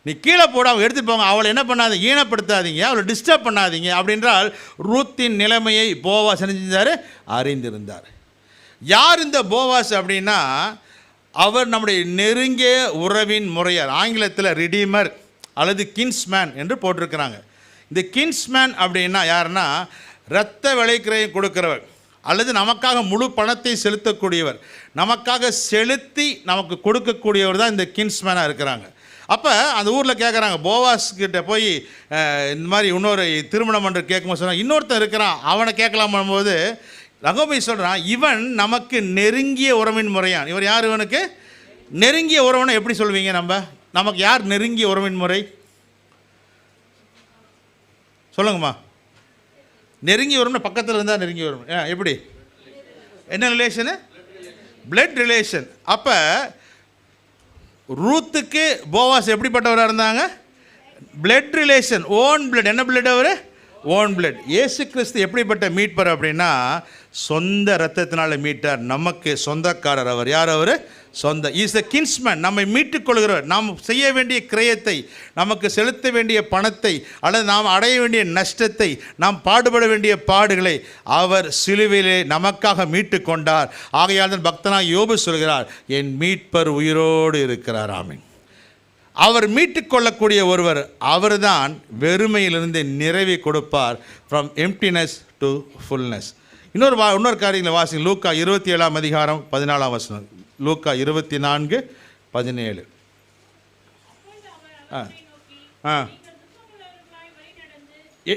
நீ கீழே போட அவங்க எடுத்துகிட்டு போங்க, அவளை என்ன பண்ணாதீங்க, ஈனப்படுத்தாதீங்க, அவளை டிஸ்டர்ப் பண்ணாதீங்க அப்படின்றால் ரூத்தின் நிலைமையை போவாஸ் செஞ்சார், அறிந்திருந்தார். யார் இந்த போவாஸ் அப்படின்னா, அவர் நம்முடைய நெருங்கிய உறவின் முறையார். ஆங்கிலத்தில் ரிடீமர் அல்லது கின்ஸ்மேன் என்று போட்டிருக்கிறாங்க. இந்த கின்ஸ்மேன் அப்படின்னா யாருன்னா, இரத்த விளைக்கிறையை கொடுக்கிறவர் அல்லது நமக்காக முழு பணத்தை செலுத்தக்கூடியவர், நமக்காக செலுத்தி நமக்கு கொடுக்கக்கூடியவர் தான் இந்த கின்ஸ்மேனாக இருக்கிறாங்க. அப்போ அந்த ஊரில் கேட்குறாங்க, போவாஸ்கிட்ட போய் இந்த மாதிரி இன்னொரு திருமணம் என்று கேட்கும்போது சொன்னால், இன்னொருத்தன் இருக்கிறான் அவனை கேட்கலாம் பண்ணும்போது ரகோபை சொல்கிறான், இவன் நமக்கு நெருங்கிய உறவின் முறையான். இவர் யார்? இவனுக்கு நெருங்கிய உறவுன்னு எப்படி சொல்வீங்க? நமக்கு யார் நெருங்கிய உறவின் முறை சொல்லுங்கம்மா. நெருங்கிய உறவுன்னு பக்கத்தில் இருந்தால் நெருங்கிய உறவு. எப்படி, என்ன ரிலேஷனு? Blood relation. அப்போ ரூத்துக்கு போவாஸ் எப்படிப்பட்டவராக இருந்தாங்க? Blood relation, own blood. என்ன பிளட் அவர்? Own blood. இயேசு கிறிஸ்து எப்படிப்பட்ட மீட்பர் அப்படின்னா, சொந்த ரத்தத்தினால மீட்டார், நமக்கு சொந்தக்காரர் அவர். யார் அவர்? சொந்த. Is a kinsman. நம்மை மீட்டுக் கொள்கிறவர். நாம் செய்ய வேண்டிய கிரயத்தை, நமக்கு செலுத்த வேண்டிய பணத்தை அல்லது நாம் அடைய வேண்டிய நஷ்டத்தை, நாம் பாடுபட வேண்டிய பாடுகளை அவர் சிலுவையிலே நமக்காக மீட்டு கொண்டார். ஆகையால் தான் பக்தனாக யோபு சொல்கிறார், என் மீட்பர் உயிரோடு இருக்கிறார். ஆமென். அவர் மீட்டுக்கொள்ளக்கூடிய ஒருவர், அவர்தான் வெறுமையிலிருந்து நிறைவை கொடுப்பார். From emptiness to fullness. இன்னொரு காரியங்களை வாசிங்க. லூக்கா 27ஆம் அதிகாரம் 14ஆம் வசனம். லூக்கா 24:17.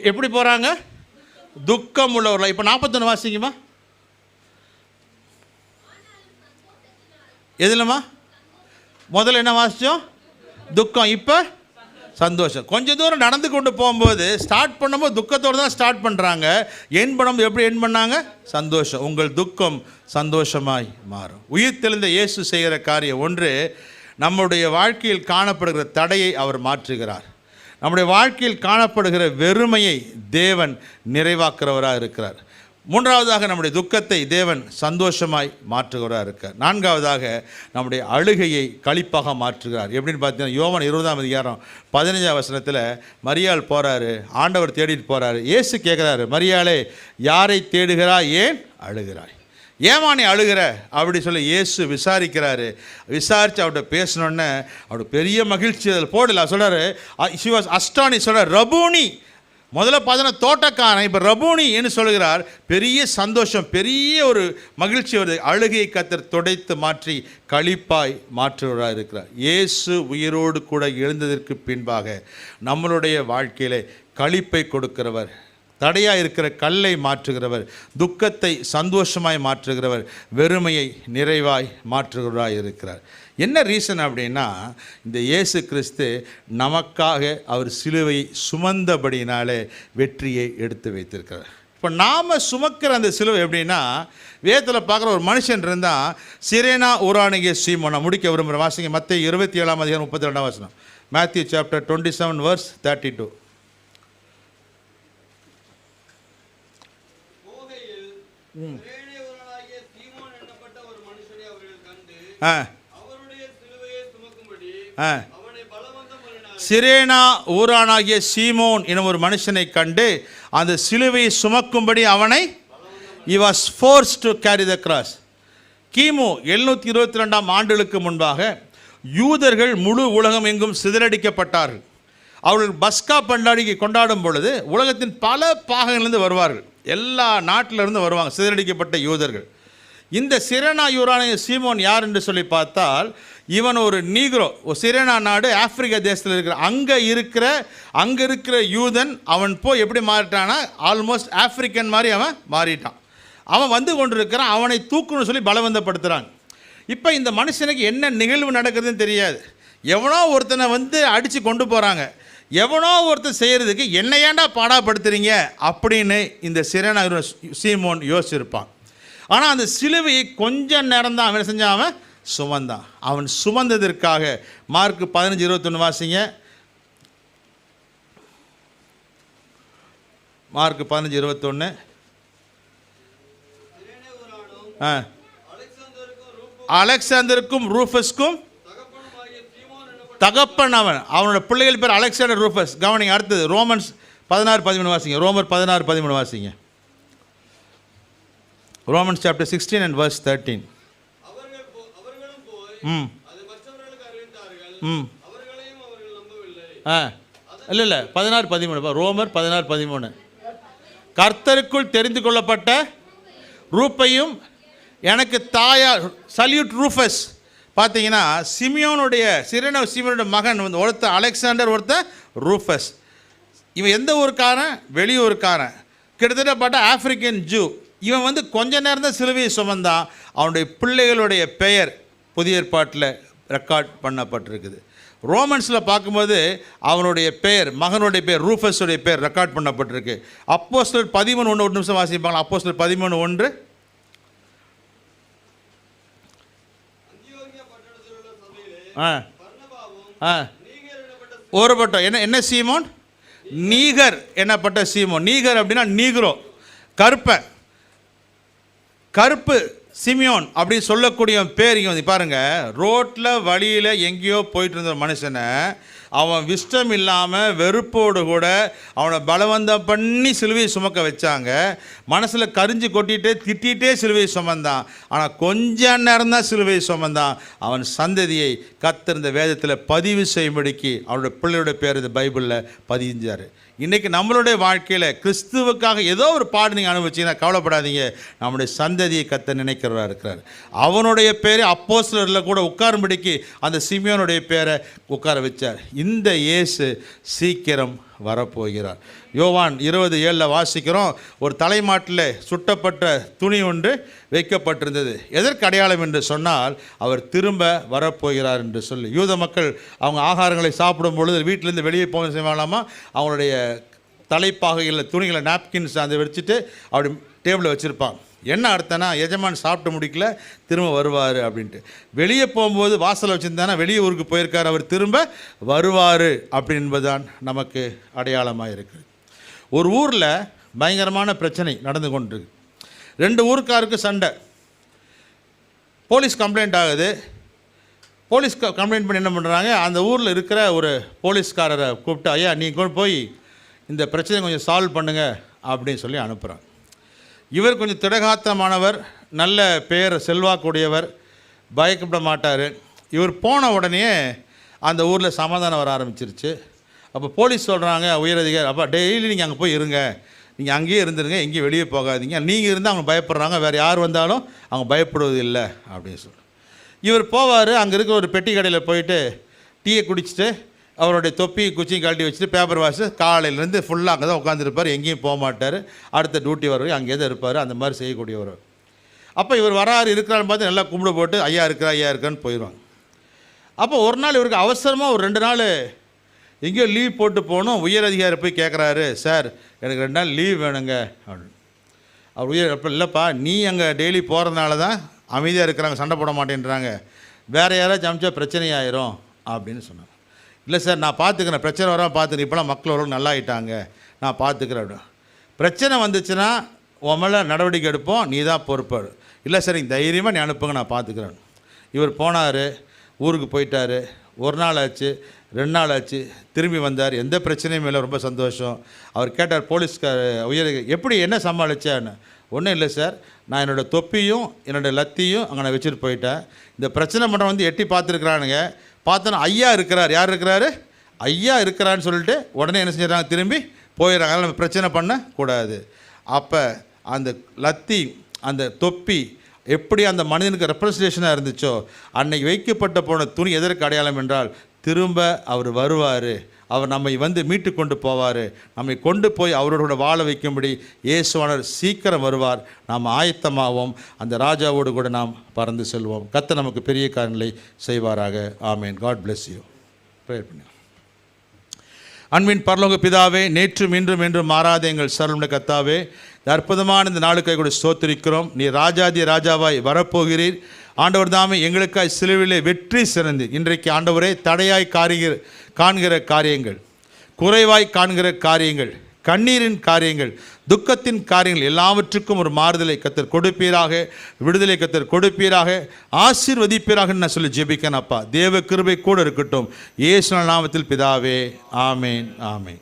எப்படி போகிறாங்க? துக்கம் உள்ளவர்களா? இப்போ 41 வாசிங்கம்மா. எதுலம்மா? முதல்ல என்ன வாசித்தோம்? துக்கம். இப்போ சந்தோஷம். கொஞ்சம் தூரம் நடந்து கொண்டு போகும்போது ஸ்டார்ட் பண்ணும்போது துக்கத்தோடு தான் ஸ்டார்ட் பண்ணுறாங்க. என் பண்ணும்போது எப்படி என் பண்ணாங்க? சந்தோஷம். உங்கள் துக்கம் சந்தோஷமாய் மாறும். உயிர் தெளிந்த இயேசு செய்கிற காரியம் ஒன்று, நம்முடைய வாழ்க்கையில் காணப்படுகிற தடையை அவர் மாற்றுகிறார். நம்முடைய வாழ்க்கையில் காணப்படுகிற வெறுமையை தேவன் நிறைவாக்குறவராக இருக்கிறார். மூன்றாவதாக, நம்முடைய துக்கத்தை தேவன் சந்தோஷமாய் மாற்றுகிறவராக இருக்கார். நான்காவதாக, நம்முடைய அழுகையை களிப்பாக மாற்றுகிறார். எப்படின்னு பார்த்தீங்கன்னா, யோவான் 20ஆம் அதிகாரம் 15ஆம் வசனத்தில் மரியாள் போகிறாரு, ஆண்டவர் தேடிட்டு போகிறாரு. இயேசு கேட்குறாரு, மரியாளே யாரை தேடுகிறாய், ஏன் அழுகிறாய், ஏமா நீ அழுகிற அப்படி சொல்லி இயேசு விசாரிக்கிறாரு. விசாரித்து அவர்கிட்ட பேசினோன்னே அவருக்கு பெரிய மகிழ்ச்சி. அதில் போடல சொல்கிறாரு, ஷி வாஸ் அஸ்டானி சொல்கிறார். ரபூனி, முதல்ல பார்த்தோன்னா தோட்டக்காரன், இப்போ ரபூனி என்று சொல்கிறார். பெரிய சந்தோஷம், பெரிய ஒரு மகிழ்ச்சி வருது. அழுகையை கர்த்தர் துடைத்து மாற்றி களிப்பாய் மாற்றுவராக இருக்கிறார். இயேசு உயிரோடு கூட எழுந்ததற்கு பின்பாக நம்மளுடைய வாழ்க்கையிலே களிப்பை கொடுக்கிறவர், தடையாக இருக்கிற கல்லை மாற்றுகிறவர், துக்கத்தை சந்தோஷமாய் மாற்றுகிறவர், வெறுமையை நிறைவாய் மாற்றுகிறவராய் இருக்கிறார். என்ன ரீசன் அப்படின்னா, இந்த இயேசு கிறிஸ்து நமக்காக அவர் சிலுவையை சுமந்தபடினாலே வெற்றியை எடுத்து வைத்திருக்கிறார். இப்போ நாம் சுமக்கிற அந்த சிலுவை எப்படின்னா, வேதத்தில் பார்க்குற ஒரு மனுஷன் இருந்தால், சிரேனா ஊரானிய சீமோன். முடிக்க விரும்புகிற வாசிங்க மத்தேயு 27ஆம் அதிகாரம் 32ஆம் வசனம். Matthew chapter 27 verse 32. சிரேனா ஊரானாகிய சீமோன் எனும் ஒரு மனுஷனை கண்டு அந்த சிலுவையை சுமக்கும்படி அவனை he was forced to carry the cross. கிமு 722 ஆண்டுகளுக்கு முன்பாக யூதர்கள் முழு உலகம் எங்கும் சிதறடிக்கப்பட்டார்கள். அவர்கள் பஸ்கா பண்டாடிக்கை கொண்டாடும் பொழுது உலகத்தின் பல பாகங்களிலிருந்து வருவார்கள். எல்லா நாட்டிலிருந்து வருவாங்க சிதறடிக்கப்பட்ட யூதர்கள். இந்த சிரேனாயூரான சீமோன் யார் என்று சொல்லி பார்த்தால், இவன் ஒரு நீக்ரோ. சிரேனா நாடு ஆப்பிரிக்கா தேசத்தில் இருக்கிற அங்கே இருக்கிற யூதன். அவன் போய் எப்படி மாறிட்டான்னா ஆல்மோஸ்ட் ஆப்பிரிக்கன் மாதிரி அவன் மாறிட்டான். அவன் வந்து கொண்டிருக்கிறான். அவனை தூக்கணும்னு சொல்லி பலவந்தப்படுத்துகிறாங்க. இப்போ இந்த மனுஷனுக்கு என்ன நிகழ்வு நடக்குதுன்னு தெரியாது. எவனோ ஒருத்தனை வந்து அடித்து கொண்டு போகிறாங்க. எவனோ ஒருத்தர் செய்கிறதுக்கு என்ன ஏன்டா பாடாப்படுத்துறீங்க அப்படின்னு இந்த சிரேனா சீமோன் யோசிச்சிருப்பான். ஆனால் அந்த சிலுவையை கொஞ்சம் நேரம் தான் அவன் செஞ்சான், அவன் சுமந்தான். அவன் சுமந்ததற்காக மார்க் 15:21 வாசிங்க. மார்க் 15:21. அலெக்சாந்தருக்கும் ரூஃபஸ்க்கும் தகப்பன் அவனோட பிள்ளைகள் பேர் அலெக்சாண்டர் ரூஃபஸ். கவனிங்க, அடுத்தது ரோமன்ஸ் 16:13 வாசிங்க. ரோமர் 16:13 வாசிங்க. Romans chapter 16 and verse 13. இல்லை 16:13. ரோமர் 16:13. கர்த்தருக்குள் தெரிந்து கொள்ளப்பட்ட ரூப்பையும் எனக்கு தாயா சல்யூட் ரூஃபஸ். பார்த்தீங்கன்னா சிமியோனுடைய சிமியோனுடைய மகன் வந்து ஒருத்தர் அலெக்சாண்டர், ஒருத்தர் ரூஃபஸ். இவன் எந்த ஊருக்காரன்? வெளியூருக்காரன். கிட்டத்தட்ட பார்த்தா ஆப்பிரிக்கன் ஜூ. இவன் வந்து கொஞ்ச நேரம் தான் சிலுவையை சுமந்தான். அவனுடைய பிள்ளைகளுடைய பெயர் புதிய ஏற்பாட்டில் ரெக்கார்ட் பண்ணப்பட்டிருக்குது. ரோமன்ஸில் பார்க்கும்போது அவனுடைய பெயர், மகனுடைய பெயர், ரூஃபஸுடைய பெயர் ரெக்கார்ட் பண்ணப்பட்டிருக்கு. அப்போஸ்தலர் 13:1 ஒரு நிமிஷம் வாசிப்பாங்க. அப்போஸ்தலர் 13:1. ஒருபட்டம் என்ன சீமோன்? நீகர் என்னப்பட்ட சீமோன். நீகர் அப்படின்னா நீக்ரோ, கருப்பு சிமியோன் அப்படின்னு சொல்லக்கூடிய பேர். இங்கே வந்து பாருங்கள், ரோட்டில் வழியில் எங்கேயோ போயிட்டு இருந்த மனுஷனை அவன் விஷ்டம் இல்லாமல் வெறுப்போடு கூட அவனை பலவந்தம் பண்ணி சிலுவையை சுமக்க வச்சாங்க. மனசில் கரிஞ்சு கொட்டிகிட்டே திட்டிகிட்டே சிலுவையை சுமந்தான். ஆனால் கொஞ்ச நேரம் தான் சிலுவையை சுமந்தான். அவன் சந்ததியை கர்த்தர் இந்த வேதத்தில் பதிவு செய்யும்படிக்கு அவனுடைய பிள்ளையோட பேர் இந்த பைபிளில் பதிஞ்சார். இன்றைக்கி நம்மளுடைய வாழ்க்கையில் கிறிஸ்துவுக்காக ஏதோ ஒரு பாடு நீங்கள் அனுபவிச்சிங்கன்னா கவலைப்படாதீங்க. நம்முடைய சந்ததியை கர்த்தர் நினைக்கிறவராக இருக்கிறார். அவனுடைய பேரை அப்போஸ்தலரில் கூட உட்காரும்படிக்கு அந்த சிமியோனுடைய பேரை உட்கார வச்சார். இந்த இயேசு சீக்கிரம் வரப்போகிறார். யோவான் 20:7 வாசிக்கிறோம். ஒரு தலைமாட்டில் சுட்டப்பட்ட துணி ஒன்று வைக்கப்பட்டிருந்தது. எதற்கு அடையாளம் என்று சொன்னால் அவர் திரும்ப வரப்போகிறார் என்று சொல்லி. யூத மக்கள் அவங்க ஆகாரங்களை சாப்பிடும் பொழுது வீட்டிலேருந்து வெளியே போக செய்வாங்களாமா. அவங்களுடைய தலைப்பாகையில் துணிகளை நாப்கின்ஸ் அந்த வச்சுட்டு அப்படி டேபிளில் வச்சுருப்பாங்க. என்ன அர்த்தம்னா, எஜமான் சாப்பிட்டு முடிக்கல, திரும்ப வருவார் அப்படின்ட்டு. வெளியே போகும்போது வாசலை வச்சுருந்தானா வெளியே ஊருக்கு போயிருக்கார், அவர் திரும்ப வருவார் அப்படி என்பதுதான் நமக்கு அடையாளமாக இருக்குது. ஒரு ஊரில் பயங்கரமான பிரச்சனை நடந்து கொண்டிருக்கு. 2 ஊருக்காருக்கு சண்டை. போலீஸ் கம்ப்ளைண்ட் ஆகுது. போலீஸ் கம்ப்ளைண்ட் பண்ணி என்ன பண்ணுறாங்க, அந்த ஊரில் இருக்கிற ஒரு போலீஸ்காரரை கூப்பிட்டு, ஐயா நீங்கள் போய் இந்த பிரச்சனையை கொஞ்சம் சால்வ் பண்ணுங்க அப்படின்னு சொல்லி அனுப்புகிறாங்க. இவர் கொஞ்சம் திடகாத்தமானவர், நல்ல பெயர் செல்வாக்குடையவர், பயக்கப்பட மாட்டார். இவர் போன உடனே அந்த ஊரில் சமாதானம் வர ஆரம்பிச்சிருச்சு. அப்போ போலீஸ் சொல்கிறாங்க, உயரதிகாரி, அப்போ டெய்லி நீங்கள் அங்கே போய் இருங்க, நீங்கள் அங்கேயே இருந்துருங்க, எங்கேயும் வெளியே போகாதீங்க. நீங்கள் இருந்தால் அவங்க பயப்படுறாங்க, வேறு யார் வந்தாலும் அவங்க பயப்படுவது இல்லை அப்படின்னு சொல்லி. இவர் போவார். அங்கே இருக்கிற ஒரு பெட்டி கடையில் போயிட்டு டீயை குடிச்சிட்டு அவருடைய தொப்பி குச்சியும் கழட்டி வச்சுட்டு பேப்பர் வாஷ் காலையிலேருந்து ஃபுல்லாக அங்கே தான் உட்காந்துருப்பார். எங்கேயும் போக மாட்டார். அடுத்த டியூட்டி வர அங்கேயே தான் இருப்பார். அந்த மாதிரி செய்யக்கூடியவர். அப்போ இவர் வராரு இருக்கிறான்னு பார்த்து நல்லா கும்பிடு போட்டு ஐயா இருக்கான்னு போயிடுவாங்க. அப்போ ஒரு நாள் இவருக்கு அவசரமாக ஒரு 2 நாள் எங்கேயோ லீவ் போட்டு போகணும். உயர் அதிகாரி போய் கேட்குறாரு, சார் எனக்கு 2 நாள் லீவ் வேணுங்க அப்படின்னு. அவர் உயர் அப்போ இல்லைப்பா, நீ அங்கே டெய்லி போகிறதுனால தான் அமைதியாக இருக்கிறாங்க, சண்டை போட மாட்டேன்றாங்க, வேறு யாராச்சும் அமிச்சா பிரச்சனையாயிரும் அப்படின்னு சொன்னாங்க. இல்லை சார் நான் பார்த்துக்கிறேன், பிரச்சனை வராமல் பார்த்துக்கிறேன், இப்போலாம் மக்கள் ஓரளவுக்கு நல்லா ஆகிட்டாங்க, நான் பார்த்துக்கிறேன் அப்படின்னு. பிரச்சனை வந்துச்சுன்னா உன் மேலே நடவடிக்கை எடுப்போம், நீ தான் பொறுப்பாடு. இல்லை சார் நீங்கள் தைரியமாக நீ அனுப்புங்க, நான் பார்த்துக்கிறேன். இவர் போனார், ஊருக்கு போயிட்டார். 1 நாள் ஆச்சு, 2 நாள் ஆச்சு, திரும்பி வந்தார். எந்த பிரச்சனையும் இல்லை, ரொம்ப சந்தோஷம். அவர் கேட்டார் போலீஸ்கார் உயர், எப்படி என்ன சமாளித்தான்னு. ஒன்றும் இல்லை சார், நான் என்னோடய தொப்பியும் என்னோடய லத்தியும் அங்கே நான் வச்சுட்டு போயிட்டேன். இந்த பிரச்சனை பண்ணுறவன் வந்து எட்டி பார்த்துருக்குறானுங்க. பார்த்தோன்னா ஐயா இருக்கிறார். யார் இருக்கிறாரு? ஐயா இருக்கிறான்னு சொல்லிட்டு உடனே என்ன செஞ்சிடறாங்க? திரும்பி போயிடறாங்க. அதனால் நம்ம பிரச்சனை பண்ணக்கூடாது. அப்போ அந்த லத்தி, அந்த தொப்பி எப்படி அந்த மனிதனுக்கு ரெப்ரசன்டேஷனாக இருந்துச்சோ, அன்னைக்கு வைக்கப்பட்ட போன துணி எதற்கு அடையாளம் என்றால், திரும்ப அவர் வருவார், அவர் நம்மை வந்து மீட்டு கொண்டு போவார், நம்மை கொண்டு போய் அவரோட வாழ வைக்கும்படி இயேசுவானவர் சீக்கிரம் வருவார். நாம் ஆயத்தமாவோம். அந்த ராஜாவோடு கூட நாம் பறந்து செல்வோம். கர்த்தர் நமக்கு பெரிய காரியங்களை செய்வாராக. ஆமேன். God bless you. ப்ரேயர் பண்ணி. அன்பின் பரலோக பிதாவே, நேற்றும் இன்றும் என்றும் மாறாத எங்கள் சர்வமுள்ள கர்த்தாவே, இந்த அற்புதமான இந்த நாளுக்காக கூட ஸ்தோத்திரிக்கிறோம். நீ ராஜாதி ராஜாவாய் வரப்போகிறீர். ஆண்டவர் தாமே எங்களுக்காய் சிலுவையிலே வெற்றி சிறந்து இன்றைக்கு ஆண்டவரே தடையாய் காண்கிற காரியங்கள், குறைவாய் காண்கிற காரியங்கள், கண்ணீரின் காரியங்கள், துக்கத்தின் காரியங்கள் எல்லாவற்றுக்கும் ஒரு மாறுதலை கர்த்தர் கொடுப்பீராக, விடுதலை கர்த்தர் கொடுப்பீராக, ஆசீர்வதிப்பீராக நான் சொல்லி ஜெபிக்கிறேன். அப்பா, தேவ கிருபை கூட இருக்கட்டும். இயேசு நாமத்தில் பிதாவே. ஆமேன். ஆமேன்.